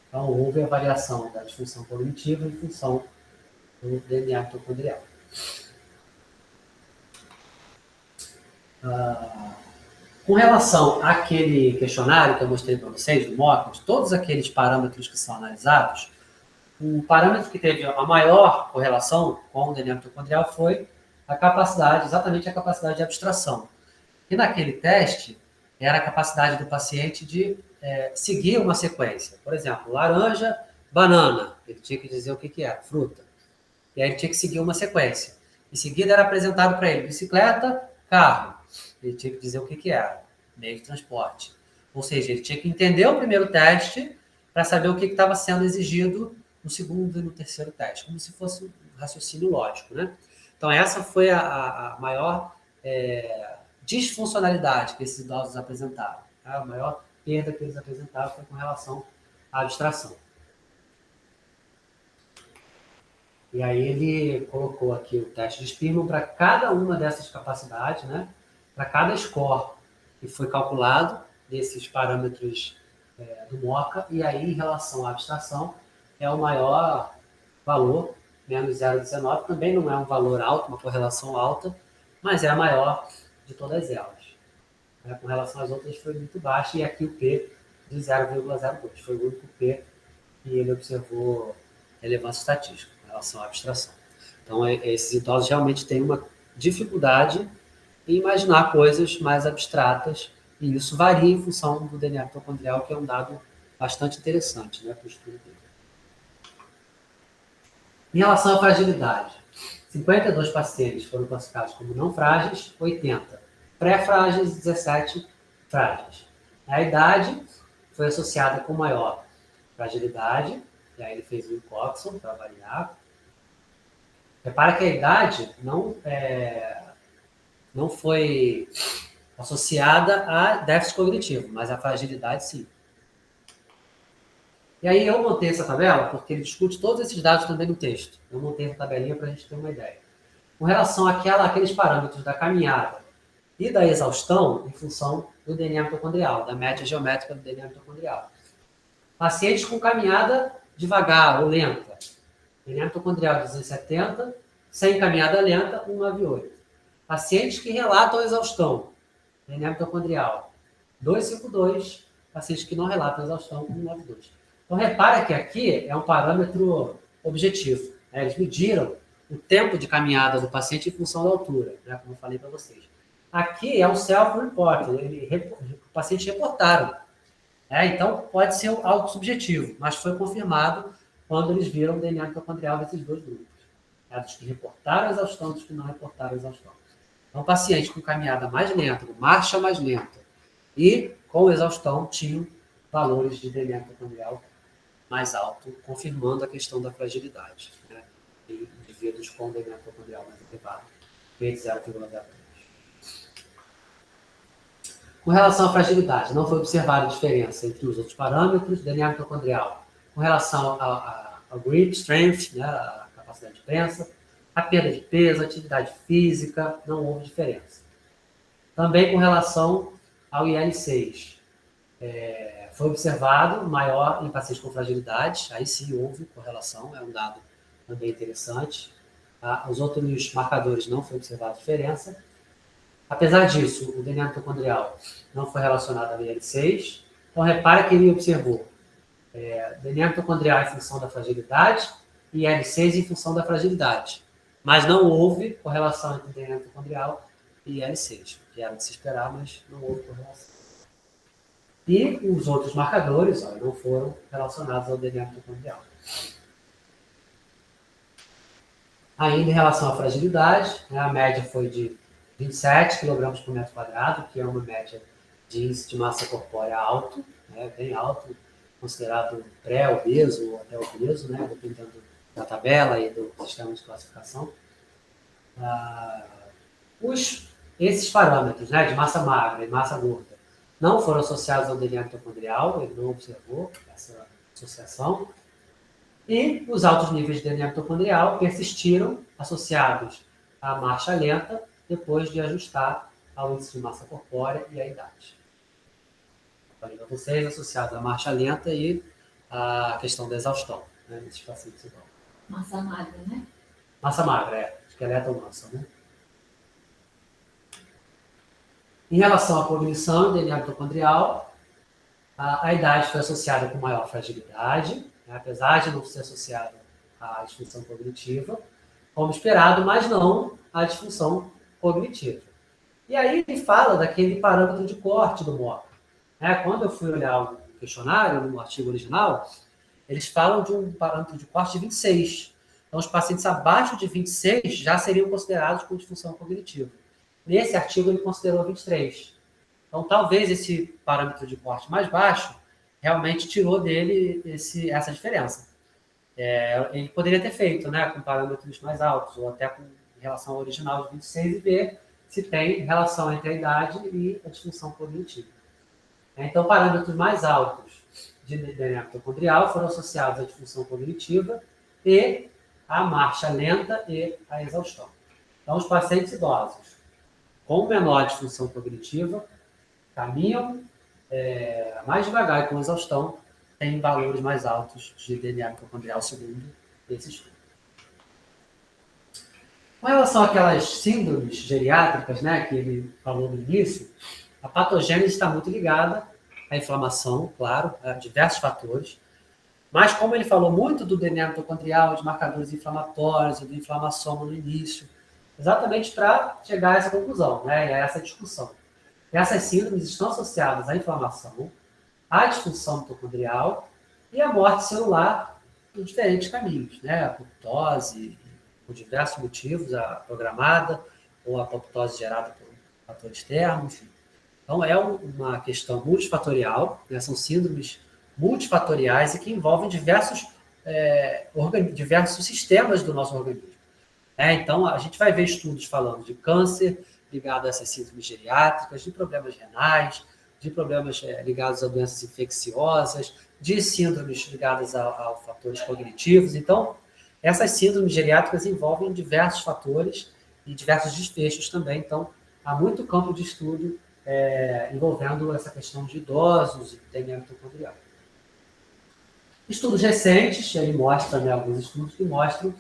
Então, houve a variação da disfunção cognitiva em função do DNA mitocondrial. Com relação àquele questionário que eu mostrei para vocês, do Moffitt, todos aqueles parâmetros que são analisados, o parâmetro que teve a maior correlação com o DNA mitocondrial foi a capacidade, exatamente a capacidade de abstração. E naquele teste, era a capacidade do paciente de seguir uma sequência. Por exemplo, laranja, banana. Ele tinha que dizer o que era, fruta. E aí ele tinha que seguir uma sequência. Em seguida era apresentado para ele bicicleta, carro. Ele tinha que dizer o que era, meio de transporte. Ou seja, ele tinha que entender o primeiro teste para saber o que estava sendo exigido no segundo e no terceiro teste, como se fosse um raciocínio lógico, né? Então essa foi a maior disfuncionalidade que esses idosos apresentaram. Tá? A maior perda que eles apresentaram foi com relação à abstração. E aí ele colocou aqui o teste de Spearman para cada uma dessas capacidades, né? Para cada score que foi calculado desses parâmetros do MoCA, e aí em relação à abstração é o maior valor, menos 0,19, também não é um valor alto, uma correlação alta, mas é a maior de todas elas. Com relação às outras foi muito baixo, e aqui o P de 0,02. Foi o único P que ele observou relevância estatística com relação à abstração. Então, esses idosos realmente têm uma dificuldade em imaginar coisas mais abstratas, e isso varia em função do DNA mitocondrial, que é um dado bastante interessante, né, para o estudo dele. Em relação à fragilidade, 52 pacientes foram classificados como não frágeis, 80 pré-frágeis, 17 frágeis. A idade foi associada com maior fragilidade, e aí ele fez o Coxon para avaliar. Repara que a idade não foi associada a déficit cognitivo, mas a fragilidade sim. E aí eu montei essa tabela porque ele discute todos esses dados também no texto. Eu montei essa tabelinha para a gente ter uma ideia. Com relação àqueles parâmetros da caminhada e da exaustão, em função do DNA mitocondrial, da média geométrica do DNA mitocondrial. Pacientes com caminhada devagar ou lenta, DNA mitocondrial 270, sem caminhada lenta, 198. Pacientes que relatam exaustão, DNA mitocondrial 252, pacientes que não relatam exaustão, 192. Então, repara que aqui é um parâmetro objetivo. Né? Eles mediram o tempo de caminhada do paciente em função da altura, né? Como eu falei para vocês. Aqui é um self-report. Os pacientes reportaram Então, pode ser algo subjetivo, mas foi confirmado quando eles viram o DNA mitocondrial desses dois grupos. Dos que reportaram a exaustão, dos que não reportaram a exaustão. Então, pacientes com caminhada mais lenta, com marcha mais lenta e com exaustão tinham valores de DNA mitocondrial mais alto, confirmando a questão da fragilidade. Em indivíduos com DNA mitocondrial mais elevado, P de 0,03. Com relação à fragilidade, não foi observada diferença entre os outros parâmetros, DNA mitocondrial, com relação ao grip, strength, a capacidade de prensa, a perda de peso, atividade física, não houve diferença. Também com relação ao IL-6, foi observado maior em pacientes com fragilidade, aí sim houve correlação, é um dado também interessante. Os outros marcadores não foi observada diferença. Apesar disso, o DNA mitocondrial não foi relacionado ao IL-6. Então, repara que ele observou DNA mitocondrial em função da fragilidade e IL-6 em função da fragilidade. Mas não houve correlação entre DNA mitocondrial e IL-6, que era de se esperar, mas não houve correlação. E os outros marcadores não foram relacionados ao DNA mitocondrial. Ainda em relação à fragilidade, a média foi de 27 kg por metro quadrado, que é uma média de índice de massa corpórea alto, bem alto, considerado pré-obeso ou até obeso, dependendo da tabela e do sistema de classificação. Esses parâmetros de massa magra e massa gorda não foram associados ao DNA mitocondrial, ele não observou essa associação. E os altos níveis de DNA mitocondrial persistiram associados à marcha lenta depois de ajustar ao índice de massa corpórea e à idade. Falei para vocês, associados à marcha lenta e à questão da exaustão, nesses pacientes igual. Massa magra, né? Massa magra, esqueleto ou massa, Em relação à cognição e DNA mitocondrial, a idade foi associada com maior fragilidade, apesar de não ser associada à disfunção cognitiva, como esperado, mas não à disfunção cognitiva. E aí ele fala daquele parâmetro de corte do MOCA. Quando eu fui olhar o questionário, no artigo original, eles falam de um parâmetro de corte de 26. Então, os pacientes abaixo de 26 já seriam considerados com disfunção cognitiva. Nesse artigo, ele considerou 23. Então, talvez esse parâmetro de corte mais baixo realmente tirou dele essa diferença. Ele poderia ter feito, com parâmetros mais altos, ou até com relação ao original de 26 e ver se tem relação entre a idade e a disfunção cognitiva. Então, parâmetros mais altos de DNA mitocondrial foram associados à disfunção cognitiva e à marcha lenta e à exaustão. Então, os pacientes idosos com menor disfunção cognitiva caminham mais devagar e com exaustão têm valores mais altos de DNA mitocondrial, segundo esse estudo. Com relação àquelas síndromes geriátricas, que ele falou no início, a patogênese está muito ligada à inflamação, claro, a diversos fatores, mas como ele falou muito do DNA mitocondrial, de marcadores inflamatórios e do inflamassoma no início, exatamente para chegar a essa conclusão, e a essa discussão. Essas síndromes estão associadas à inflamação, à disfunção mitocondrial e à morte celular por diferentes caminhos, a apoptose, por diversos motivos, a programada ou a apoptose gerada por um fator externo, enfim. Então, é uma questão multifatorial, são síndromes multifatoriais e que envolvem diversos sistemas do nosso organismo. Então, a gente vai ver estudos falando de câncer ligado a essas síndromes geriátricas, de problemas renais, de problemas ligados a doenças infecciosas, de síndromes ligadas a fatores cognitivos. Então, essas síndromes geriátricas envolvem diversos fatores e diversos desfechos também. Então, há muito campo de estudo envolvendo essa questão de idosos e DNA mitocondrial. Estudos recentes, ele mostra, alguns estudos que mostram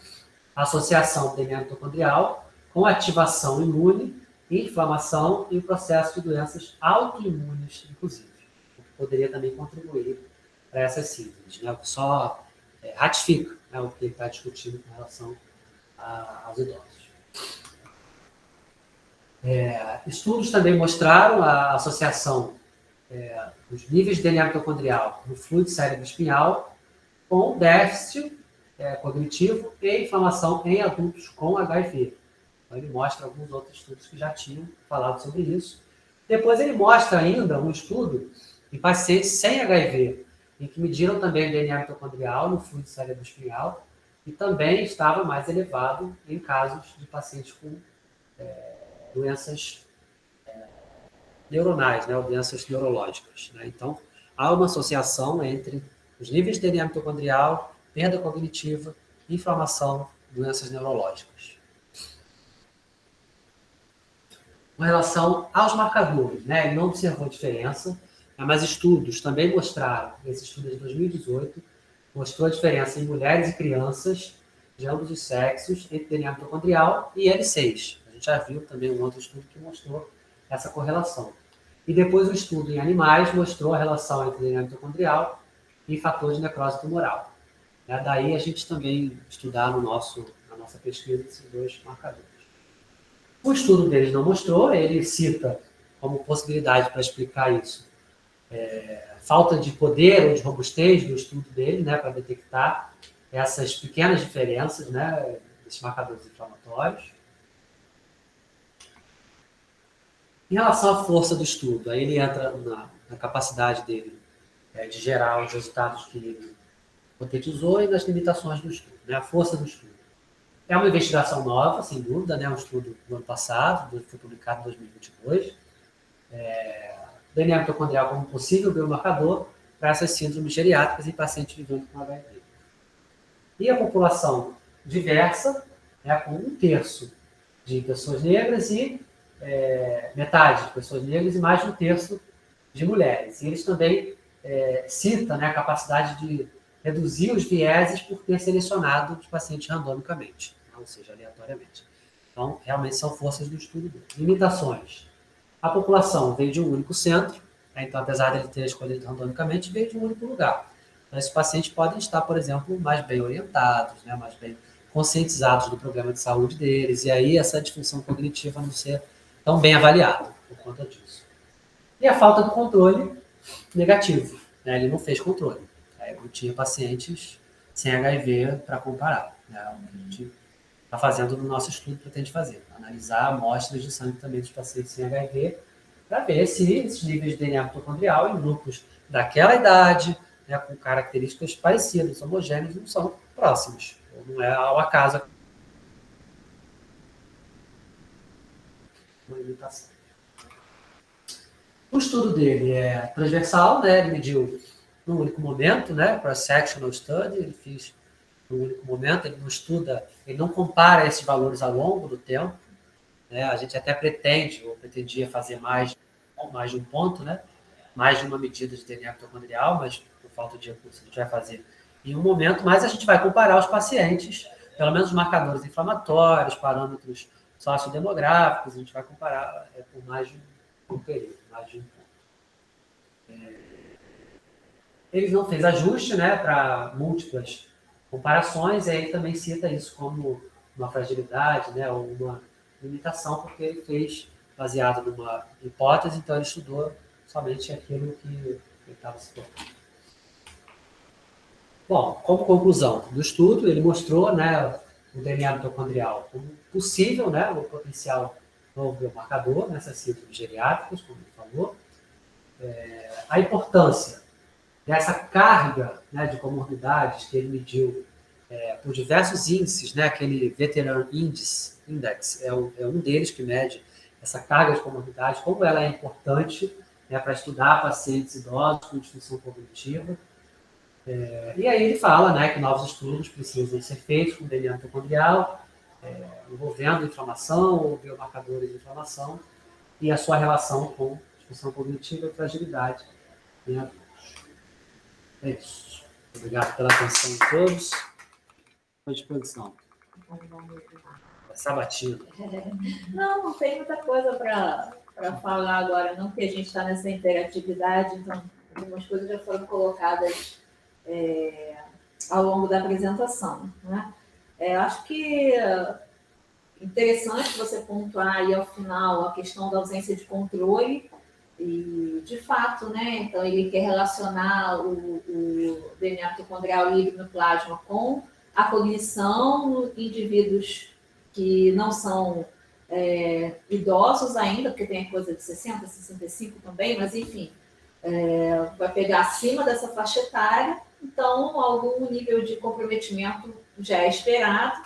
a associação do DNA mitocondrial com ativação imune, inflamação e o processo de doenças autoimunes, inclusive, o que poderia também contribuir para essas síndromes, o que só ratifica o que ele está discutindo com relação aos idosos. Estudos também mostraram a associação os níveis de DNA mitocondrial no fluido cérebro espinhal com déficit cognitivo e inflamação em adultos com HIV. Então, ele mostra alguns outros estudos que já tinham falado sobre isso. Depois ele mostra ainda um estudo em pacientes sem HIV, em que mediram também o DNA mitocondrial no fluido cérebro espinhal e também estava mais elevado em casos de pacientes com doenças neuronais, né, ou doenças neurológicas. Né? Então, há uma associação entre os níveis de DNA mitocondrial, perda cognitiva, inflamação, doenças neurológicas. Com relação aos marcadores, né, ele não observou diferença, mas estudos também mostraram, esse estudo é de 2018, mostrou a diferença em mulheres e crianças de ambos os sexos entre DNA mitocondrial e L6. A gente já viu também um outro estudo que mostrou essa correlação. E depois o estudo em animais mostrou a relação entre DNA mitocondrial e fator de necrose tumoral. Daí a gente também estudar na nossa pesquisa esses dois marcadores. O estudo deles não mostrou, ele cita como possibilidade para explicar isso falta de poder ou de robustez do estudo dele, né, para detectar essas pequenas diferenças, né, desses marcadores inflamatórios. Em relação à força do estudo, aí ele entra na capacidade dele de gerar os resultados que ele hipotetizou e nas limitações do estudo, né, a força do estudo. É uma investigação nova, sem dúvida, né, um estudo do ano passado, foi publicado em 2022. DNA mitocondrial como possível biomarcador para essas síndromes geriátricas em pacientes vivendo com HIV. E a população diversa, né, com 1/3 de pessoas negras e metade de pessoas negras e mais de 1/3 de mulheres. E eles também citam, né, a capacidade de reduzir os vieses por ter selecionado os pacientes randomicamente, ou seja, aleatoriamente. Então, realmente são forças do estudo. Limitações. A população veio de um único centro, né, então, apesar de ele ter escolhido randomicamente, veio de um único lugar. Então, esses pacientes podem estar, por exemplo, mais bem orientados, né, mais bem conscientizados do problema de saúde deles, e aí essa disfunção cognitiva não ser tão bem avaliada por conta disso. E a falta do controle negativo, né, ele não fez controle. Não tinha pacientes sem HIV para comparar. Né, a gente está fazendo no nosso estudo, pretende fazer, analisar amostras de sangue também dos pacientes sem HIV, para ver se esses níveis de DNA mitocondrial em grupos daquela idade, né, com características parecidas, homogêneas, não são próximos, ou não é ao acaso uma limitação. O estudo dele é transversal, né, ele mediu num único momento, né, cross-sectional study, ele fez num único momento, ele não estuda, ele não compara esses valores ao longo do tempo, né, a gente até pretende, ou pretendia fazer mais de um ponto, né, mais de uma medida de DNA mitocondrial, mas por falta de recurso a gente vai fazer em um momento, mas a gente vai comparar os pacientes, pelo menos os marcadores inflamatórios, parâmetros sociodemográficos, a gente vai comparar por mais de um período, mais de um ponto. Ele não fez ajuste, né, para múltiplas comparações, e aí também cita isso como uma fragilidade, né, ou uma limitação, porque ele fez baseado numa hipótese, então ele estudou somente aquilo que ele estava citando. Bom, como conclusão do estudo, ele mostrou, né, o DNA mitocondrial como possível, né, o potencial novo biomarcador nessas síndromes geriátricas, como ele falou. A importância dessa carga, né, de comorbidades que ele mediu por diversos índices, né, aquele Veteran Index é um deles que mede essa carga de comorbidades, como ela é importante, né, para estudar pacientes idosos com disfunção cognitiva. E aí ele fala, né, que novos estudos precisam ser feitos com DNA mitocondrial, envolvendo inflamação ou biomarcadores de inflamação e a sua relação com disfunção cognitiva e fragilidade em adultos. É isso. Obrigado pela atenção de todos. À disposição. Sabatina. Não tem muita coisa para falar agora, não, porque a gente está nessa interatividade, então algumas coisas já foram colocadas ao longo da apresentação. Né? Acho que interessante você pontuar aí ao final a questão da ausência de controle E, de fato, né, então ele quer relacionar o DNA mitocondrial livre no plasma com a cognição em indivíduos que não são idosos ainda, porque tem coisa de 60, 65 também, mas enfim, vai pegar acima dessa faixa etária, então algum nível de comprometimento já é esperado.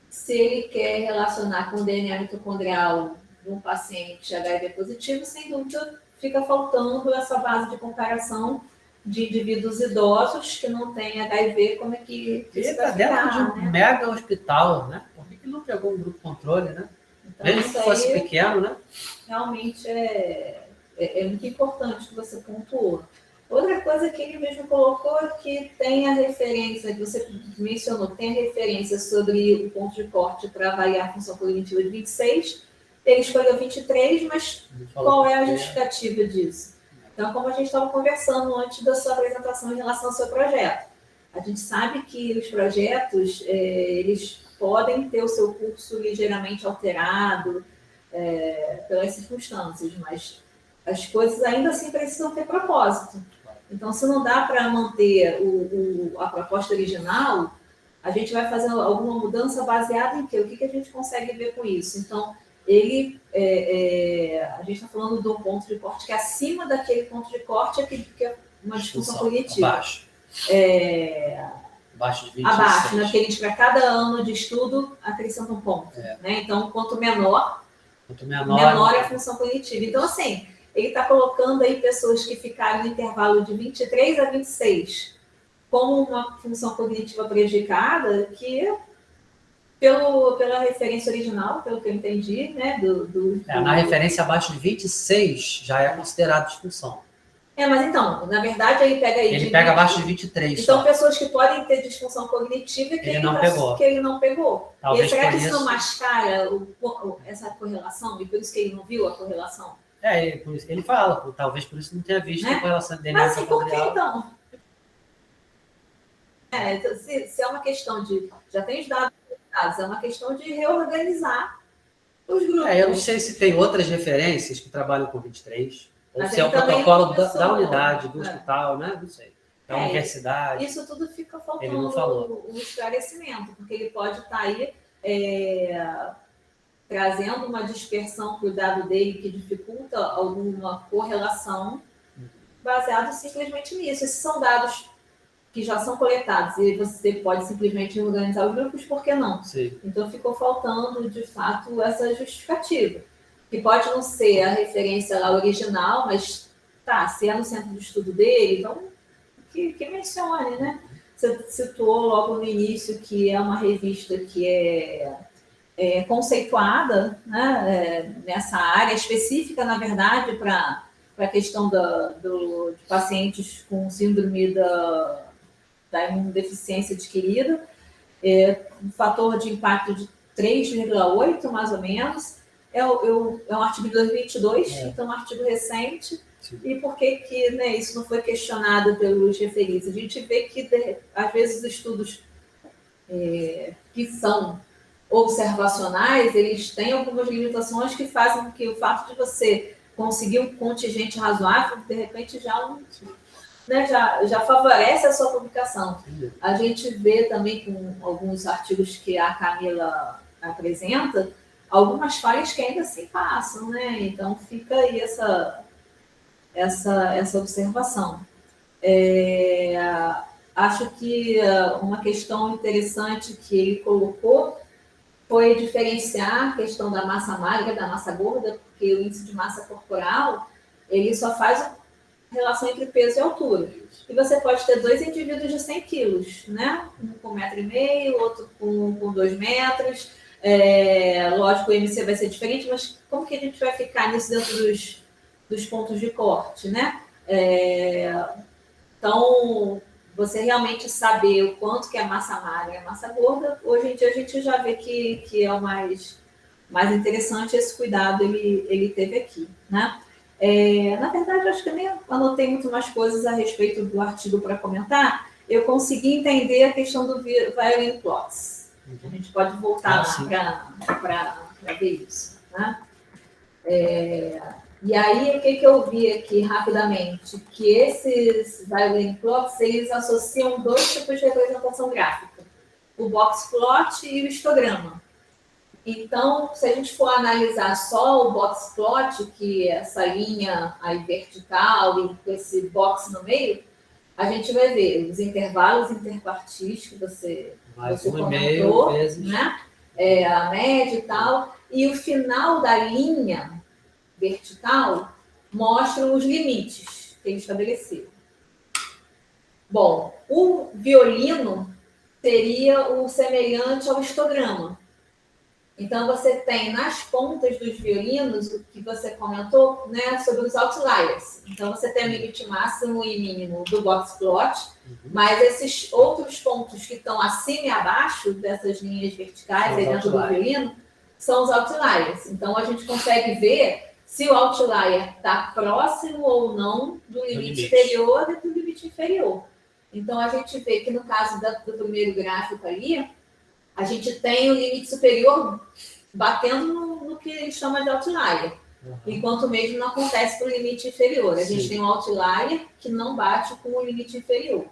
Se ele quer relacionar com o DNA mitocondrial de um paciente HIV positivo, sem dúvida fica faltando essa base de comparação de indivíduos idosos que não têm HIV, como é que Ele isso vai está dentro ficar, de um né? mega hospital, né? Por que não pegou um grupo controle, né? Então, Mesmo que isso fosse aí pequeno, né? realmente é muito importante que você pontuou. Outra coisa que ele mesmo colocou é que tem a referência, que você mencionou, tem a referência sobre o ponto de corte para avaliar a função cognitiva de 26. Ele escolheu 23, mas qual é a justificativa disso? Então, como a gente estava conversando antes da sua apresentação em relação ao seu projeto, a gente sabe que os projetos, eles podem ter o seu curso ligeiramente alterado pelas circunstâncias, mas as coisas ainda assim precisam ter propósito. Então, se não dá para manter a proposta original, a gente vai fazer alguma mudança baseada em quê? O que a gente consegue ver com isso? Então, a gente está falando do ponto de corte que acima daquele ponto de corte que é uma disfunção cognitiva. Abaixo. Abaixo de 26. Abaixo, né? Porque a gente, para cada ano de estudo, acrescenta um ponto. Né? Então, quanto menor é a função cognitiva. Então, assim, ele está colocando aí pessoas que ficaram no intervalo de 23 a 26 como uma função cognitiva prejudicada, que pela referência original, pelo que eu entendi, né? Na referência abaixo de 26 já é considerado disfunção. Mas então, na verdade, ele pega aí. Ele pega abaixo de 23. Então, pessoas que podem ter disfunção cognitiva que ele não pegou. Talvez e será que isso não mascara essa correlação? E por isso que ele não viu a correlação? Ele fala, talvez por isso não tenha visto a correlação dele. Mas assim, por que então? Se é uma questão de. Já tem os dados, é uma questão de reorganizar os grupos. Eu não sei se tem outras referências que trabalham com 23. Ou mas se é o protocolo da unidade, do hospital, né? Não sei. Da universidade. Isso tudo fica faltando ele não falou. um esclarecimento, porque ele pode estar aí trazendo uma dispersão para o dado dele que dificulta alguma correlação baseado simplesmente nisso. Esses são dados que já são coletados e você pode simplesmente organizar os grupos, por que não? Sim. Então ficou faltando, de fato, essa justificativa. Que pode não ser a referência lá original, mas se é no centro de estudo dele, então que mencione, né? Você citou logo no início que é uma revista que é conceituada, né, nessa área específica, na verdade, para a questão de pacientes com síndrome da imunodeficiência adquirida, um fator de impacto de 3,8, mais ou menos. É um artigo de 2022, então um artigo recente. Sim. E por que isso não foi questionado pelos referidos? A gente vê que, às vezes, os estudos que são observacionais, eles têm algumas limitações que fazem com que o fato de você conseguir um contingente razoável, de repente, já favorece a sua publicação. Sim. A gente vê também com alguns artigos que a Camila apresenta, algumas falhas que ainda assim passam, né? Então fica aí essa observação. Acho que uma questão interessante que ele colocou foi diferenciar a questão da massa magra da massa gorda, porque o índice de massa corporal ele só faz relação entre peso e altura. E você pode ter dois indivíduos de 100 quilos, né? Um com 1,5 m, outro com 2 metros. Lógico, o MC vai ser diferente, mas como que a gente vai ficar nisso dentro dos pontos de corte, né? Então, você realmente saber o quanto que é massa magra e massa gorda, hoje em dia a gente já vê que é o mais interessante, esse cuidado ele teve aqui, né? Na verdade, acho que eu nem anotei muito mais coisas a respeito do artigo para comentar. Eu consegui entender a questão do violin plots. A gente pode voltar lá para ver isso. Né? E aí, o que eu vi aqui rapidamente? Que esses violin plots, eles associam dois tipos de representação gráfica. O box plot e o histograma. Então, se a gente for analisar só o box plot, que é essa linha aí vertical e com esse box no meio, a gente vai ver os intervalos interpartis que você comentou, né? A média e tal, e o final da linha vertical mostra os limites que ele estabeleceu. Bom, o violino seria o semelhante ao histograma. Então, você tem nas pontas dos violinos, o que você comentou, né, sobre os outliers. Então, você tem o limite máximo e mínimo do box plot, mas esses outros pontos que estão acima e abaixo dessas linhas verticais aí dentro do violino são os outliers. Então, a gente consegue ver se o outlier está próximo ou não do limite superior e do limite inferior. Então, a gente vê que no caso do primeiro gráfico ali, a gente tem o limite superior batendo no que a gente chama de outlier, enquanto mesmo não acontece para o limite inferior. A gente tem um outlier que não bate com o limite inferior.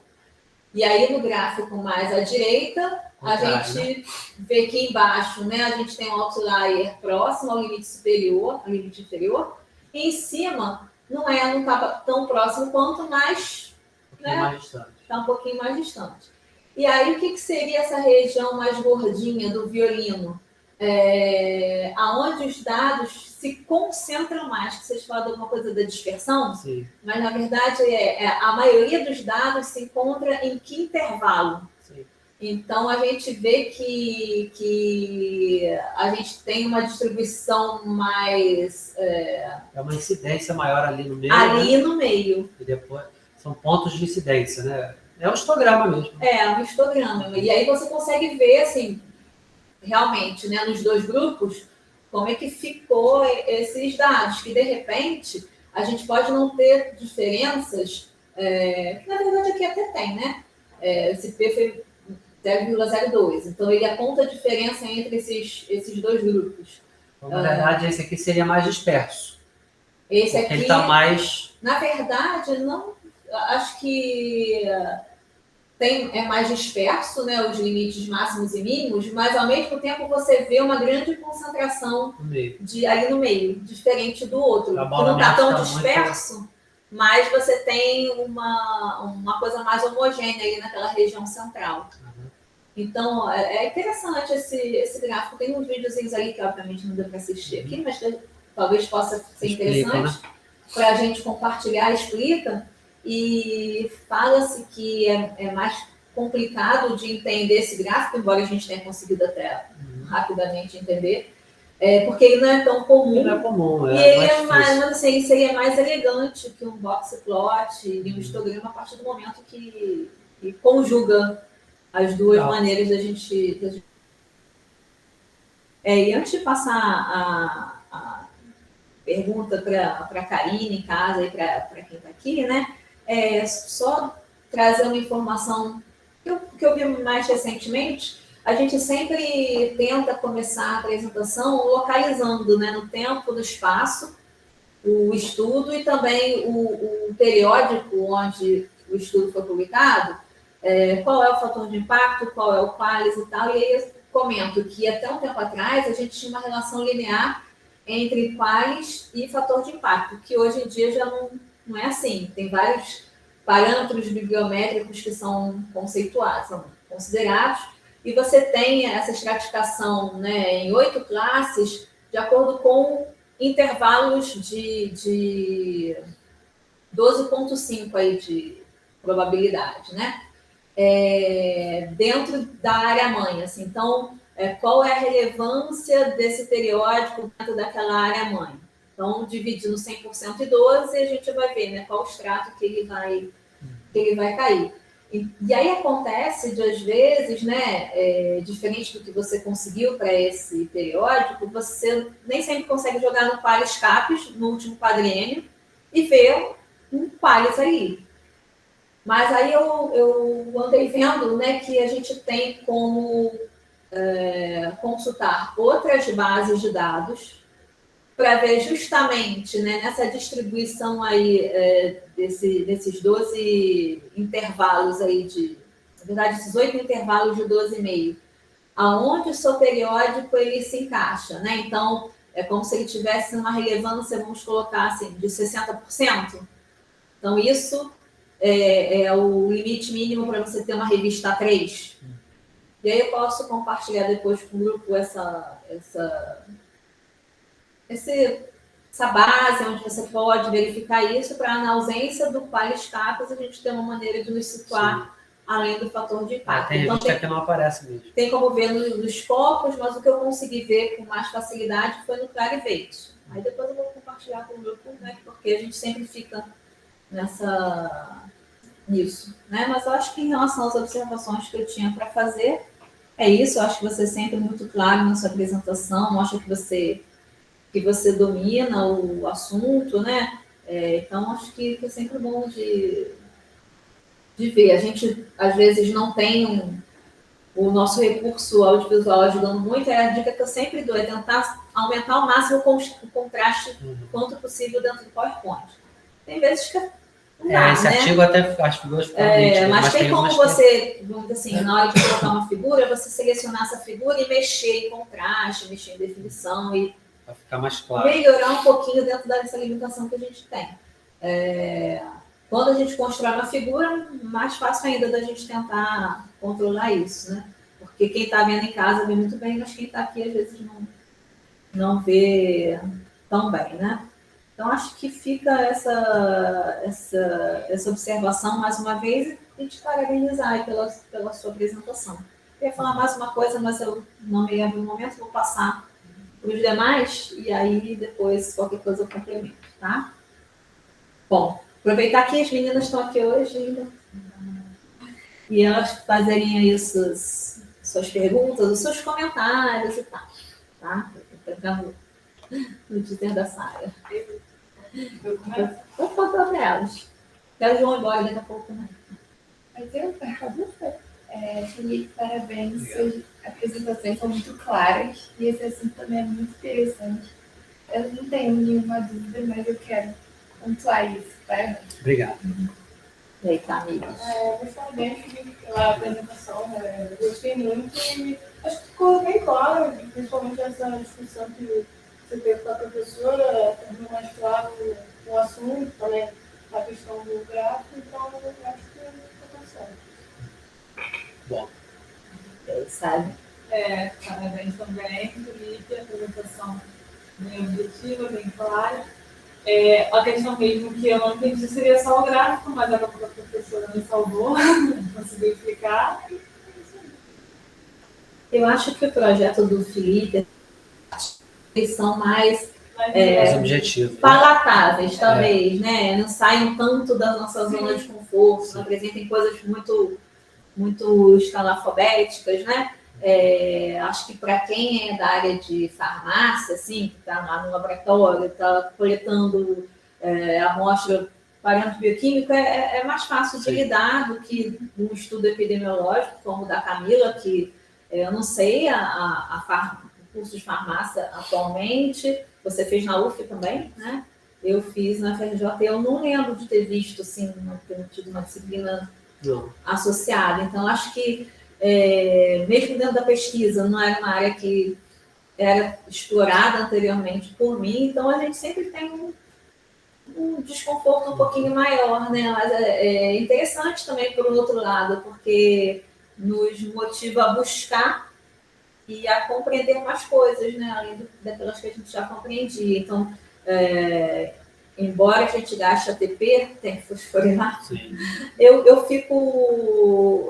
E aí, no gráfico mais à direita, a gente vê que embaixo, né, a gente tem um outlier próximo ao limite superior, ao limite inferior, e em cima não está tão próximo quanto, mas está um pouquinho mais distante. E aí, o que seria essa região mais gordinha do violino? Aonde os dados se concentram mais, que vocês falam de alguma coisa da dispersão, Sim. Mas na verdade a maioria dos dados se encontra em que intervalo? Sim. Então a gente vê que a gente tem uma distribuição mais... É uma incidência maior ali no meio. Ali, né? No meio. E depois são pontos de incidência, né? É um histograma mesmo. É um histograma. E aí você consegue ver, assim, realmente, né, nos dois grupos, como é que ficou esses dados, que de repente a gente pode não ter diferenças, que na verdade aqui até tem, né? Esse P foi 0,02, então ele aponta a diferença entre esses dois grupos. Então, na verdade, esse aqui seria mais disperso. Esse aqui, ele está mais... Na verdade, não, acho que é mais disperso, né, os limites máximos e mínimos, mas ao mesmo tempo você vê uma grande concentração ali no meio, diferente do outro, que não está tão disperso, mas você tem uma coisa mais homogênea ali naquela região central. Então, é interessante esse gráfico. Tem uns videozinhos ali que, obviamente, não deu para assistir aqui, mas talvez possa ser interessante para a gente compartilhar, explica. E fala-se que é mais complicado de entender esse gráfico, embora a gente tenha conseguido até rapidamente entender, porque ele não é tão comum. Ele não é comum, e ele é mais, mas assim, seria mais elegante que um box plot e um histograma a partir do momento que conjuga as duas maneiras da gente... E antes de passar a pergunta para a Karine em casa e para quem está aqui, né? Só trazer uma informação que eu vi mais recentemente. A gente sempre tenta começar a apresentação localizando, né, no tempo, no espaço, o estudo e também o periódico onde o estudo foi publicado, qual é o fator de impacto, qual é o qualis e tal. E aí eu comento que até um tempo atrás a gente tinha uma relação linear entre qualis e fator de impacto, que hoje em dia já não é assim. Tem vários parâmetros bibliométricos que são conceituados, são considerados, e você tem essa estratificação, né, em 8 classes, de acordo com intervalos de 12,5 aí de probabilidade, né? Dentro da área-mãe. Assim. Então, qual é a relevância desse periódico dentro daquela área-mãe? Então, dividindo 100% e 12, a gente vai ver, né, qual o extrato que ele vai cair. E aí acontece, de às vezes, né, diferente do que você conseguiu para esse periódico, você nem sempre consegue jogar no qualis capes, no último quadriênio, e ver um qualis ali. Mas aí eu andei vendo, né, que a gente tem como consultar outras bases de dados para ver justamente, né, nessa distribuição aí desses 12 intervalos aí na verdade, esses 8 intervalos de 12,5, aonde o seu periódico ele se encaixa, né? Então, é como se ele tivesse uma relevância, vamos colocar assim, de 60%. Então, isso é o limite mínimo para você ter uma revista A3. E aí eu posso compartilhar depois com o grupo essa base onde você pode verificar isso para, na ausência do qualis capas, a gente ter uma maneira de nos situar além do fator de impacto. Tem revista que não aparece mesmo. Tem como ver nos Scopus, mas o que eu consegui ver com mais facilidade foi no Clarivate. Aí depois eu vou compartilhar com o grupo, né, porque a gente sempre fica nisso. Né? Mas eu acho que em relação às observações que eu tinha para fazer, é isso. Eu acho que você é sempre muito claro na sua apresentação, mostra que você domina o assunto, né? Então, acho que é sempre bom de ver. A gente, às vezes, não tem o nosso recurso audiovisual ajudando muito. A dica que eu sempre dou é tentar aumentar ao máximo o contraste quanto possível dentro do PowerPoint. Tem vezes que não dá, esse né? artigo até as figuras mas tem como você, vamos dizer assim, na hora de colocar uma figura, você selecionar essa figura e mexer em contraste, mexer em definição e para ficar mais claro. Melhorar um pouquinho dentro dessa limitação que a gente tem. Quando a gente constrói uma figura, mais fácil ainda da gente tentar controlar isso, né? Porque quem está vendo em casa vê muito bem, mas quem está aqui às vezes não vê tão bem, né? Então, acho que fica essa observação mais uma vez e te parabenizar pela sua apresentação. Eu ia falar mais uma coisa, mas eu não me lembro no momento, vou passar para os demais, e aí depois qualquer coisa eu complemento, tá? Bom, aproveitar que as meninas estão aqui hoje ainda, e elas fazerem aí suas perguntas, os seus comentários e tal, tá? Tentando no dizer da Sara. Vou contar para elas. Quero João embora daqui a pouco, né? Mas eu Felipe, parabéns. Suas apresentações são muito claras e esse assunto também é muito interessante. Eu não tenho nenhuma dúvida, mas eu quero pontuar isso. Parabéns. Obrigado. E aí, tá, amigos? Mas parabéns, Felipe, pela apresentação. Eu gostei muito e acho que ficou bem claro, principalmente essa discussão que você teve com a professora, tornou mais claro o assunto, também a questão do gráfico, então eu acho que ficou certo. Bom. Sabe? Parabéns também, Felipe, a apresentação bem objetiva, bem clara. A questão mesmo que eu não entendi seria só o gráfico, mas a professora me salvou, conseguiu explicar. Eu acho que o projeto do Felipe, eles são mais objetivos, palatáveis, talvez, né? Não saiam tanto da nossa zona de conforto, não apresentem coisas muito, muito escalafobéticas, né? Acho que para quem é da área de farmácia, assim, que está lá no laboratório, está coletando amostra parâmetro bioquímico, é mais fácil de lidar do que um estudo epidemiológico, como o da Camila, que eu não sei o curso de farmácia atualmente. Você fez na UF também, né? Eu fiz na FRJ, eu não lembro de ter visto, assim, ter tido uma disciplina associada. Então, acho que mesmo dentro da pesquisa, não era uma área que era explorada anteriormente por mim, então a gente sempre tem um desconforto um pouquinho maior, né? Mas é interessante também, por outro lado, porque nos motiva a buscar e a compreender mais coisas, né? Além daquelas que a gente já compreendia. Então, embora a gente gaste ATP, tem que fosforilar, eu fico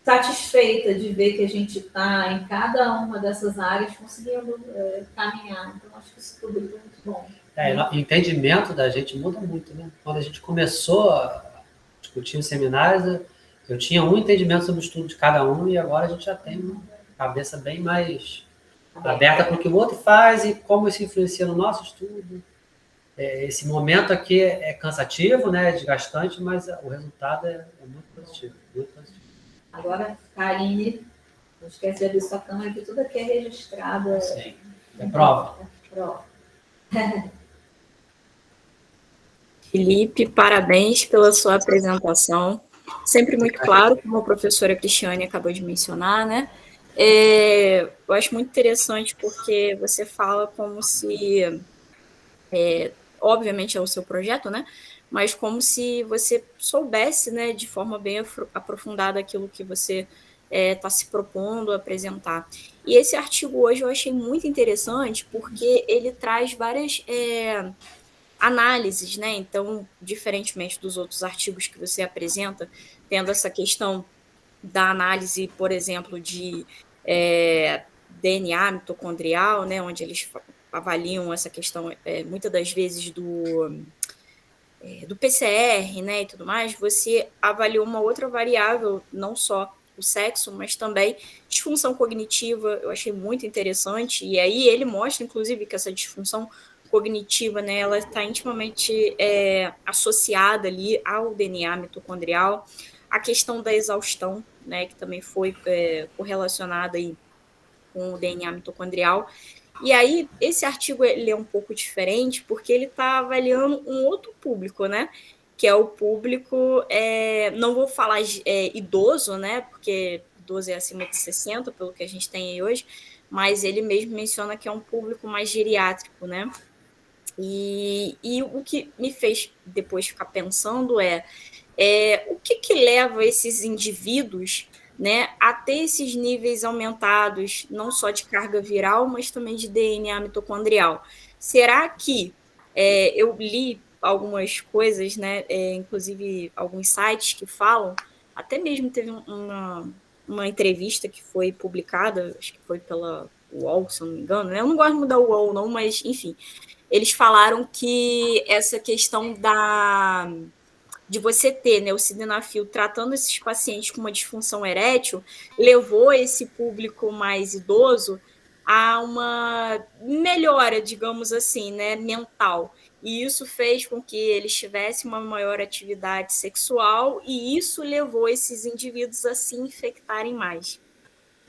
satisfeita de ver que a gente está em cada uma dessas áreas conseguindo caminhar. Então, acho que isso tudo é muito bom. O entendimento da gente muda muito, né? Quando a gente começou a discutir os seminários, eu tinha um entendimento sobre o estudo de cada um e agora a gente já tem uma cabeça bem mais aberta para o que o outro faz e como isso influencia no nosso estudo. Esse momento aqui é cansativo, né? É desgastante, mas o resultado é muito positivo, muito positivo. Agora, Karine, não esquece de abrir sua câmera, que tudo aqui é registrado. Sim. É prova. Prova. Felipe, parabéns pela sua apresentação. Sempre muito claro, como a professora Cristiane acabou de mencionar, né? Eu acho muito interessante porque você fala como se, obviamente é o seu projeto, né? Mas como se você soubesse, né, de forma bem aprofundada aquilo que você está se propondo a apresentar. E esse artigo hoje eu achei muito interessante porque ele traz várias análises, né? Então, diferentemente dos outros artigos que você apresenta, tendo essa questão da análise, por exemplo, de DNA mitocondrial, né? Onde eles avaliam essa questão, muitas das vezes, do PCR, né, e tudo mais, você avaliou uma outra variável, não só o sexo, mas também disfunção cognitiva. Eu achei muito interessante, e aí ele mostra, inclusive, que essa disfunção cognitiva, né, ela está intimamente associada ali ao DNA mitocondrial, a questão da exaustão, né, que também foi correlacionada aí com o DNA mitocondrial. E aí, esse artigo ele é um pouco diferente porque ele está avaliando um outro público, né? Que é o público, não vou falar idoso, né? Porque idoso é acima de 60, pelo que a gente tem aí hoje, mas ele mesmo menciona que é um público mais geriátrico, né? E o que me fez depois ficar pensando o que leva esses indivíduos, né, a ter esses níveis aumentados, não só de carga viral, mas também de DNA mitocondrial. Será que eu li algumas coisas, né, inclusive alguns sites que falam, até mesmo teve uma entrevista que foi publicada, acho que foi pela UOL, se eu não me engano, né? Eu não gosto de mudar o UOL, não, mas enfim, eles falaram que essa questão de você ter, né, o sildenafil tratando esses pacientes com uma disfunção erétil, levou esse público mais idoso a uma melhora, digamos assim, né, mental. E isso fez com que eles tivessem uma maior atividade sexual e isso levou esses indivíduos a se infectarem mais.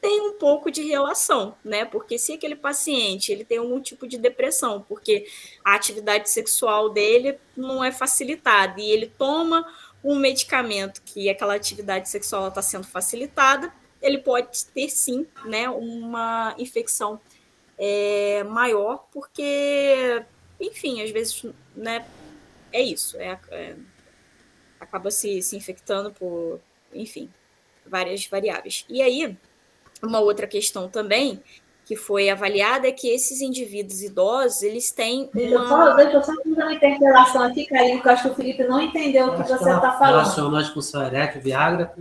Tem um pouco de relação, né? Porque se aquele paciente ele tem algum tipo de depressão, porque a atividade sexual dele não é facilitada e ele toma um medicamento que aquela atividade sexual está sendo facilitada, ele pode ter sim, né, uma infecção maior, porque, enfim, às vezes, né, é isso, acaba se infectando por, enfim, várias variáveis. E aí, uma outra questão também que foi avaliada é que esses indivíduos idosos, eles têm uma... Deixa eu só fazer uma interpelação aqui, Karine, que eu acho que o Felipe não entendeu o que você está falando. Relacionou a disfunção erétil, Viagra...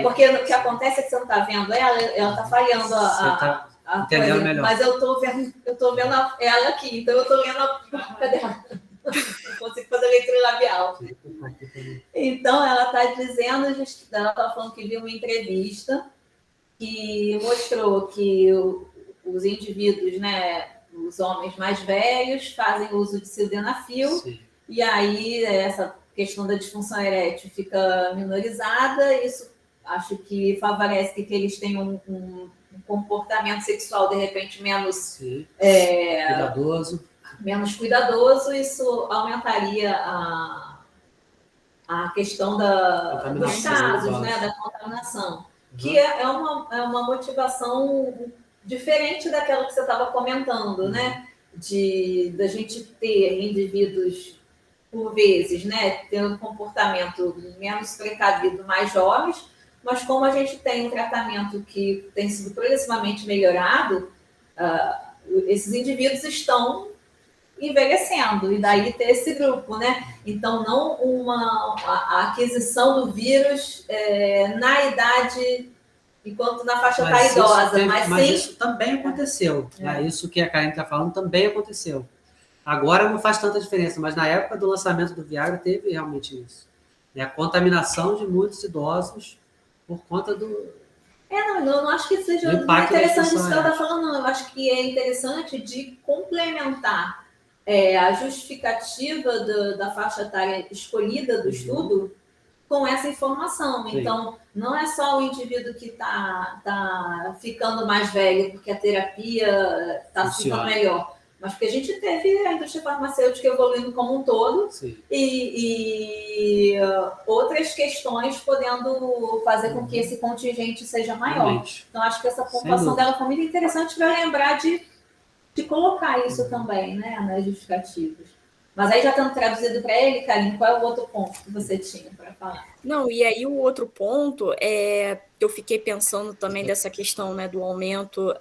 Porque o que acontece é que você não está vendo ela está falhando a entendendo coisa, melhor. Mas eu estou vendo ela aqui, então eu estou lendo cadê ela? Não consigo fazer leitura labial. Então, ela está dizendo, ela está falando que viu uma entrevista que mostrou que os indivíduos, né, os homens mais velhos, fazem uso de sildenafil, sim, e aí essa questão da disfunção erétil fica minorizada. Isso acho que favorece que eles tenham um comportamento sexual, de repente, menos cuidadoso. Menos cuidadoso. Isso aumentaria a questão dos casos, né, da contaminação. Que é uma motivação diferente daquela que você estava comentando, né? Da gente ter indivíduos, por vezes, né, tendo um comportamento menos precavido, mais jovens, mas como a gente tem um tratamento que tem sido progressivamente melhorado, esses indivíduos estão envelhecendo, e daí ter esse grupo, né? Então, não a aquisição do vírus na idade, enquanto na faixa está idosa. Mas isso também aconteceu. Né? Isso que a Karine está falando também aconteceu. Agora não faz tanta diferença, mas na época do lançamento do Viagra teve realmente isso. A contaminação de muitos idosos por conta do... não acho que seja interessante isso que ela está falando, não. Eu acho que é interessante de complementar a justificativa da faixa etária escolhida do estudo, com essa informação. Sim. Então, não é só o indivíduo que está ficando mais velho porque a terapia está ficando melhor, mas porque a gente teve a indústria farmacêutica evoluindo como um todo e outras questões podendo fazer com que esse contingente seja maior. Realmente. Então, acho que essa pontuação dela foi muito interessante para lembrar de colocar isso também, né, nas justificativas. Mas aí já estando traduzido para ele, Karine, qual é o outro ponto que você tinha para falar? Não, e aí o outro ponto é que eu fiquei pensando também dessa questão, né, do aumento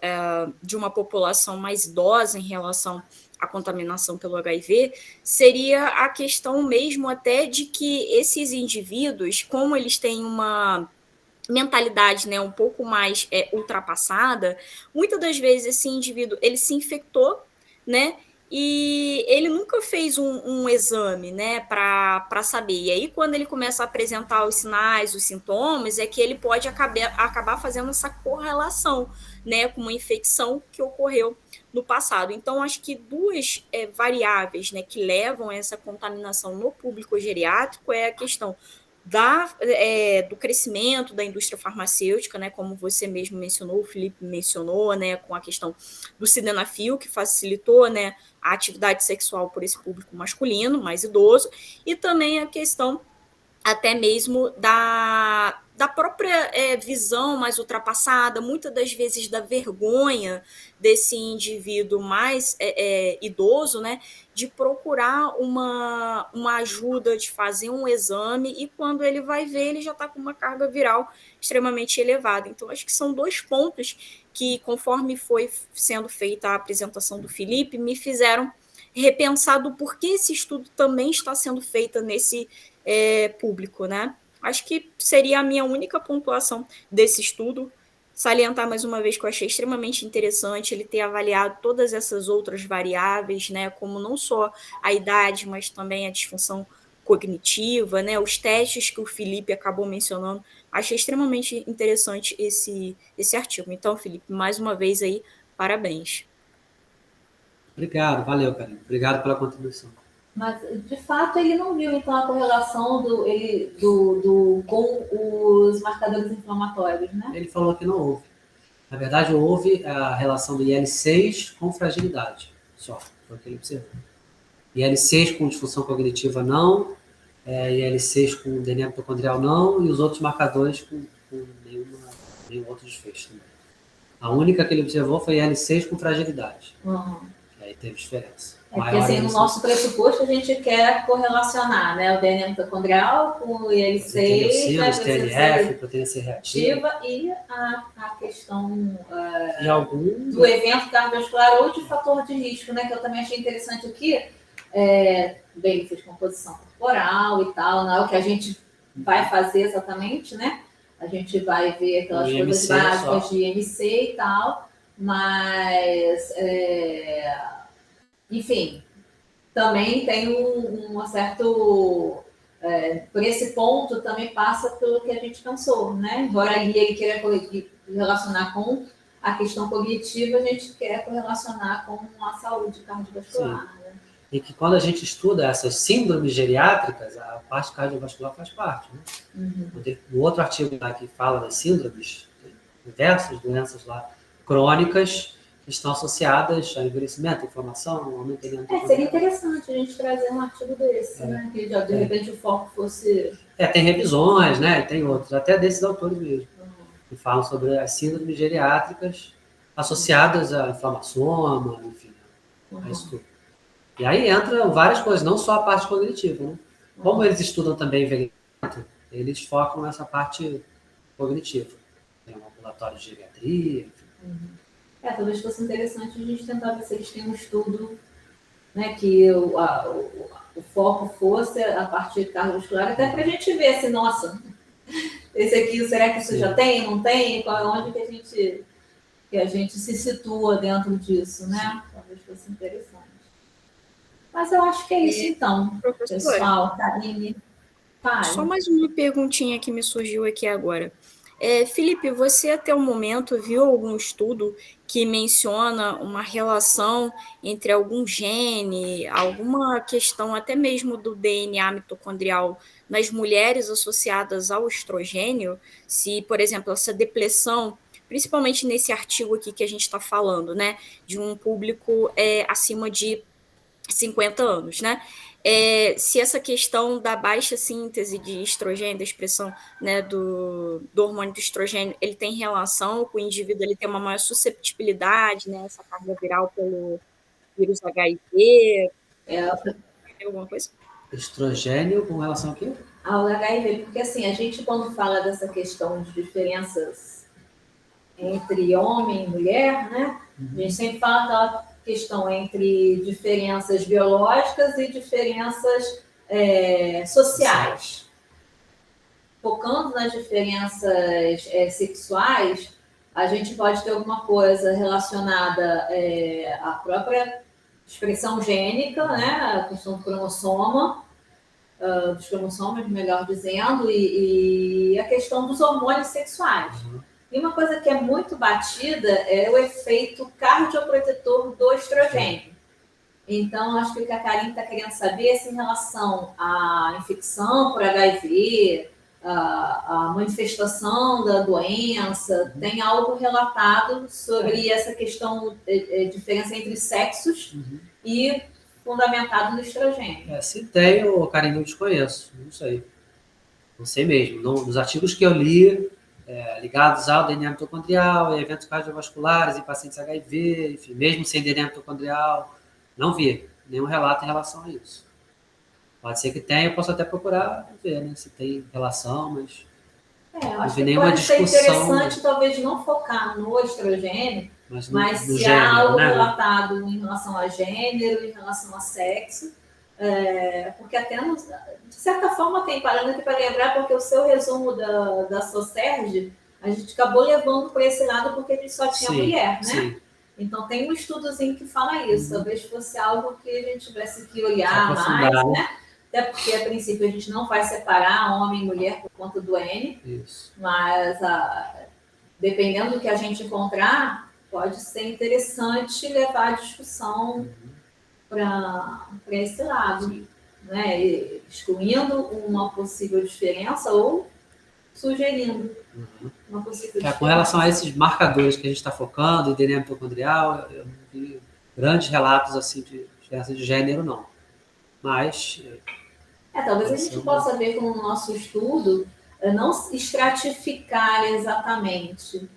de uma população mais idosa em relação à contaminação pelo HIV, seria a questão mesmo até de que esses indivíduos, como eles têm uma mentalidade, né, um pouco mais ultrapassada, muitas das vezes esse indivíduo ele se infectou, né, e ele nunca fez um exame, né, para saber. E aí, quando ele começa a apresentar os sinais, os sintomas, é que ele pode acabar fazendo essa correlação, né, com uma infecção que ocorreu no passado. Então, acho que duas variáveis, né, que levam a essa contaminação no público geriátrico é a questão do crescimento da indústria farmacêutica, né, como você mesmo mencionou, o Felipe mencionou, né, com a questão do sildenafil, que facilitou, né, a atividade sexual por esse público masculino, mais idoso, e também a questão até mesmo da própria visão mais ultrapassada, muitas das vezes da vergonha desse indivíduo mais idoso, né, de procurar uma ajuda, de fazer um exame, e quando ele vai ver, ele já está com uma carga viral extremamente elevada. Então, acho que são dois pontos que, conforme foi sendo feita a apresentação do Felipe, me fizeram repensar do porquê esse estudo também está sendo feito nesse público, né? Acho que seria a minha única pontuação desse estudo. Salientar mais uma vez que eu achei extremamente interessante ele ter avaliado todas essas outras variáveis, né, como não só a idade, mas também a disfunção cognitiva, né, os testes que o Felipe acabou mencionando. Achei extremamente interessante esse artigo. Então, Felipe, mais uma vez aí, parabéns. Obrigado, valeu, Karine. Obrigado pela contribuição. Mas, de fato, ele não viu, então, a correlação com os marcadores inflamatórios, né? Ele falou que não houve. Na verdade, houve a relação do IL-6 com fragilidade, só. Foi o que ele observou. IL-6 com disfunção cognitiva, não. IL-6 com DNA mitocondrial, não. E os outros marcadores com nenhum outro desfecho também. A única que ele observou foi IL-6 com fragilidade. E aí teve diferença. Porque assim, no nosso pressuposto a gente quer correlacionar, né, o DNA mitocondrial com o IL-6, né, TNF, proteína C reativa e a questão do evento cardiovascular ou de fator de risco, né, que eu também achei interessante aqui, bem, ele fez composição corporal e tal, não é o que a gente vai fazer exatamente, né? A gente vai ver aquelas coisas básicas de IMC e tal, mas enfim, também tem um certo... por esse ponto, também passa pelo que a gente pensou, né? Embora ali ele queira relacionar com a questão cognitiva, a gente quer correlacionar com a saúde cardiovascular. Né? E que quando a gente estuda essas síndromes geriátricas, a parte cardiovascular faz parte, né? O outro artigo lá que fala das síndromes, diversas doenças lá crônicas, que estão associadas a envelhecimento, inflamação, aumento de seria interessante a gente trazer um artigo desse, né? Que já, de repente o foco fosse... tem revisões, né? Tem outros, até desses autores mesmo, que falam sobre as síndromes geriátricas associadas a inflamação, enfim, a isso tudo. E aí entram várias coisas, não só a parte cognitiva, né? Como eles estudam também envelhecimento, eles focam nessa parte cognitiva. Tem um ambulatório de geriatria, enfim. Talvez fosse interessante a gente tentar ver se eles têm um estudo, né, que o foco fosse a parte cardiovascular, até para a gente ver se, nossa, esse aqui, será que isso já tem, não tem? Onde que a gente se situa dentro disso, né? Talvez fosse interessante. Mas eu acho que é isso, então, pessoal. Karine, só mais uma perguntinha que me surgiu aqui agora. Felipe, você até o momento viu algum estudo que menciona uma relação entre algum gene, alguma questão até mesmo do DNA mitocondrial nas mulheres associadas ao estrogênio, se, por exemplo, essa depressão, principalmente nesse artigo aqui que a gente está falando, né, de um público acima de 50 anos, né? Se essa questão da baixa síntese de estrogênio, da expressão, né, do hormônio do estrogênio, ele tem relação com o indivíduo, ele tem uma maior susceptibilidade, né, essa carga viral pelo vírus HIV, tem alguma coisa? Estrogênio com relação a quê? Ao HIV, porque assim, a gente quando fala dessa questão de diferenças entre homem e mulher, né, a gente sempre fala aquela questão entre diferenças biológicas e diferenças sociais. Focando nas diferenças sexuais, a gente pode ter alguma coisa relacionada à própria expressão gênica, né, a questão do cromossoma, dos cromossomas, melhor dizendo, e a questão dos hormônios sexuais. E uma coisa que é muito batida é o efeito cardioprotetor do estrogênio. Então, acho que o que a Karine está querendo saber é se em relação à infecção por HIV, a manifestação da doença, tem algo relatado sobre essa questão de diferença entre sexos e fundamentado no estrogênio. Se tem, Karine, eu desconheço, não sei. Não sei mesmo. Nos artigos que eu li, ligados ao DNA mitocondrial, eventos cardiovasculares em pacientes HIV, enfim, mesmo sem DNA mitocondrial, não vi nenhum relato em relação a isso. Pode ser que tenha, eu posso até procurar ver, né, se tem relação, mas eu não acho vi que nenhuma pode ser discussão. interessante, talvez, não focar no estrogênio, mas se gênero, há algo né, relatado em relação a gênero, em relação a sexo, porque até, de certa forma, tem parâmetro para lembrar, porque o seu resumo da SOCERJ, a gente acabou levando para esse lado porque a gente só tinha mulher, né? Sim. Então, tem um estudozinho que fala isso. Talvez fosse algo que a gente tivesse que olhar mais, né? Até porque, a princípio, a gente não vai separar homem e mulher por conta do N. Isso. Mas, dependendo do que a gente encontrar, pode ser interessante levar a discussão para esse lado, né? Excluindo uma possível diferença ou sugerindo uma possível diferença. Com relação a esses marcadores que a gente está focando, em DNA mitocondrial, eu não vi grandes relatos assim de diferença de gênero, não. Mas... talvez a gente possa ver com o nosso estudo, não estratificar exatamente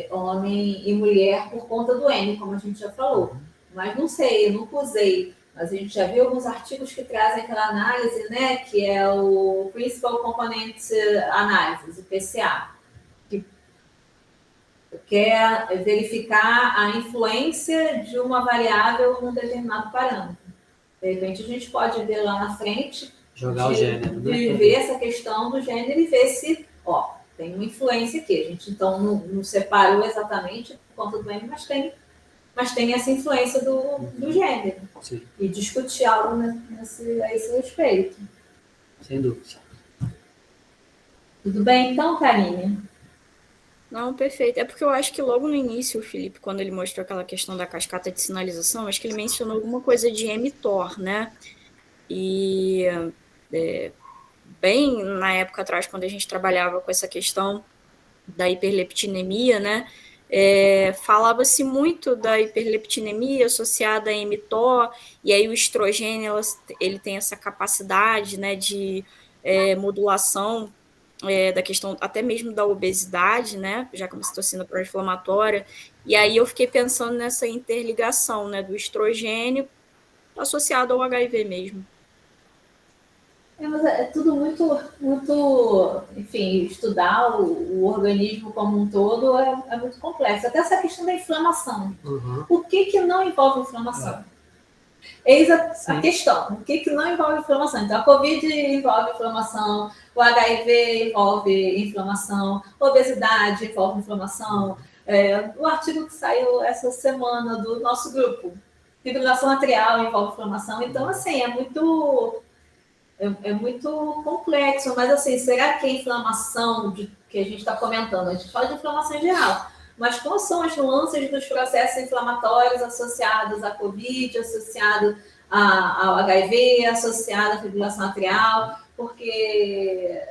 homem e mulher por conta do N, como a gente já falou. Mas não sei, eu nunca usei. Mas a gente já viu alguns artigos que trazem aquela análise, né, que é o Principal Component Analysis, o PCA, que quer verificar a influência de uma variável num determinado parâmetro. De repente, a gente pode ver lá na frente, jogar o gênero, de ver essa questão do gênero e ver se, tem uma influência aqui. A gente, então, não separou exatamente por conta do N, mas tem essa influência do gênero. Sim. E discutir algo a esse respeito. Sem dúvida. Tudo bem, então, Karine? Não, perfeito. É porque eu acho que logo no início, o Felipe, quando ele mostrou aquela questão da cascata de sinalização, acho que ele mencionou alguma coisa de mTOR, né? E bem na época atrás, quando a gente trabalhava com essa questão da hiperleptinemia, né? Falava-se muito da hiperleptinemia associada a mTOR, e aí o estrogênio ele tem essa capacidade, né, de modulação da questão até mesmo da obesidade, né, já que é uma citocina pró-inflamatória, e aí eu fiquei pensando nessa interligação, né, do estrogênio associado ao HIV mesmo. Mas é tudo muito, enfim, estudar o organismo como um todo é muito complexo. Até essa questão da inflamação. O que não envolve inflamação? Eis a questão. O que não envolve inflamação? Então, a Covid envolve inflamação, o HIV envolve inflamação, a obesidade envolve inflamação. O artigo que saiu essa semana do nosso grupo, fibrilação atrial envolve inflamação. Então, assim, é muito complexo, mas assim, será que a inflamação que a gente está comentando, a gente fala de inflamação em geral, mas quais são as nuances dos processos inflamatórios associados à COVID, associado ao HIV, associado à fibrilação atrial, porque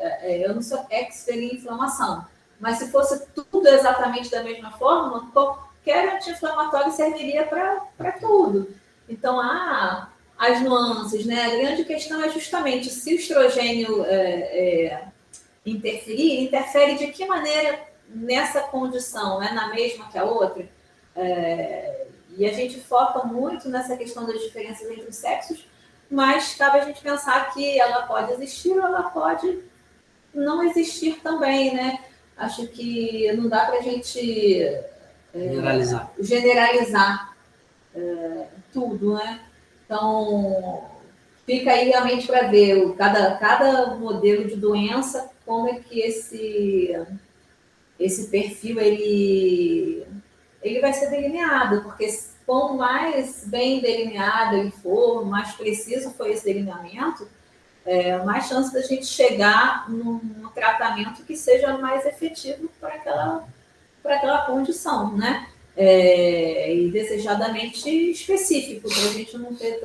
eu não sou expert em inflamação, mas se fosse tudo exatamente da mesma forma, qualquer anti-inflamatório serviria para tudo. Então, as nuances, né? A grande questão é justamente se o estrogênio interfere de que maneira nessa condição, é na mesma que a outra? E a gente foca muito nessa questão das diferenças entre os sexos, mas cabe a gente pensar que ela pode existir ou ela pode não existir também, né? Acho que não dá para a gente generalizar tudo, né? Então, fica aí realmente para ver cada modelo de doença, como é que esse perfil ele vai ser delineado, porque quanto mais bem delineado ele for, mais preciso for esse delineamento, mais chance da gente chegar num tratamento que seja mais efetivo para aquela condição, né? E desejadamente específico, para a gente não ter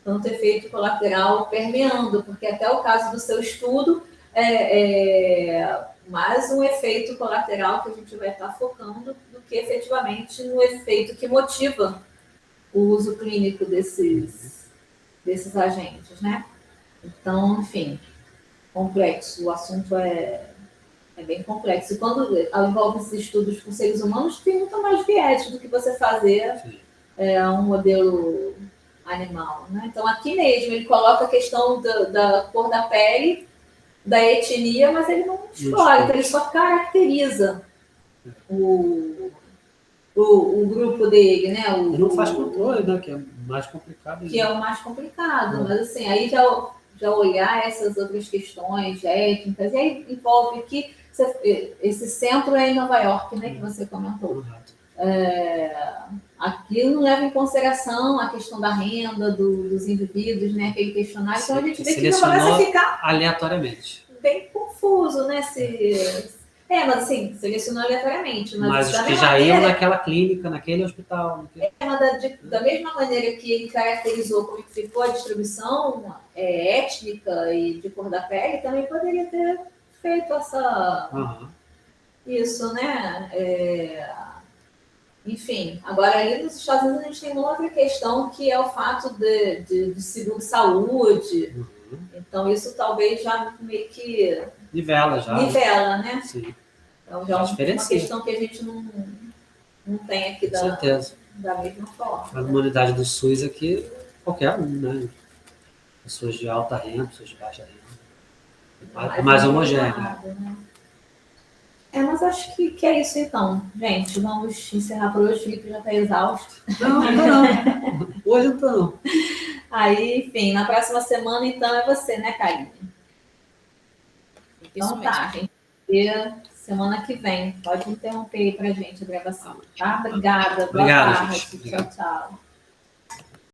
tanto efeito colateral permeando, porque até o caso do seu estudo mais um efeito colateral que a gente vai estar focando do que efetivamente no efeito que motiva o uso clínico desses agentes, né? Então, enfim, complexo, o assunto é bem complexo. E quando envolve esses estudos com seres humanos, tem muito mais viés do que você fazer um modelo animal, né? Então, aqui mesmo, ele coloca a questão da cor da pele, da etnia, mas ele não explora, então ele só caracteriza o grupo dele, né? Ele não faz controle, né? Que é o mais complicado. Que é o mais complicado, mas assim, aí já olhar essas outras questões étnicas, e aí envolve que esse centro é em Nova York, né? Que você comentou. Aqui não leva em consideração a questão da renda dos indivíduos, né? Aquele questionário. Então a gente vê que já começa a ficar aleatoriamente. Bem confuso, né? Mas assim, selecionou aleatoriamente. Mas os que já iam naquela clínica, naquele hospital. Da mesma maneira que ele caracterizou como que ficou a distribuição étnica e de cor da pele, também poderia ter feito isso, né? Enfim, agora ali nos Estados Unidos a gente tem uma outra questão que é o fato de seguro-saúde. Então isso talvez já meio que nivela, né? Sim. Então já é uma questão que a gente não tem aqui da mesma forma. A imunidade do SUS aqui, qualquer um, né? Pessoas de alta renda, pessoas de baixa renda. É mais homogêneo. Né? Mas acho que é isso então. Gente, vamos encerrar por hoje. O Felipe já está exausto. Não. Hoje eu não tô, não. Aí, enfim, na próxima semana, então, é você, né, Karine? Então tá, gente. E semana que vem. Pode interromper aí pra gente a gravação, tá? Obrigada. Boa tarde. Gente. Tchau.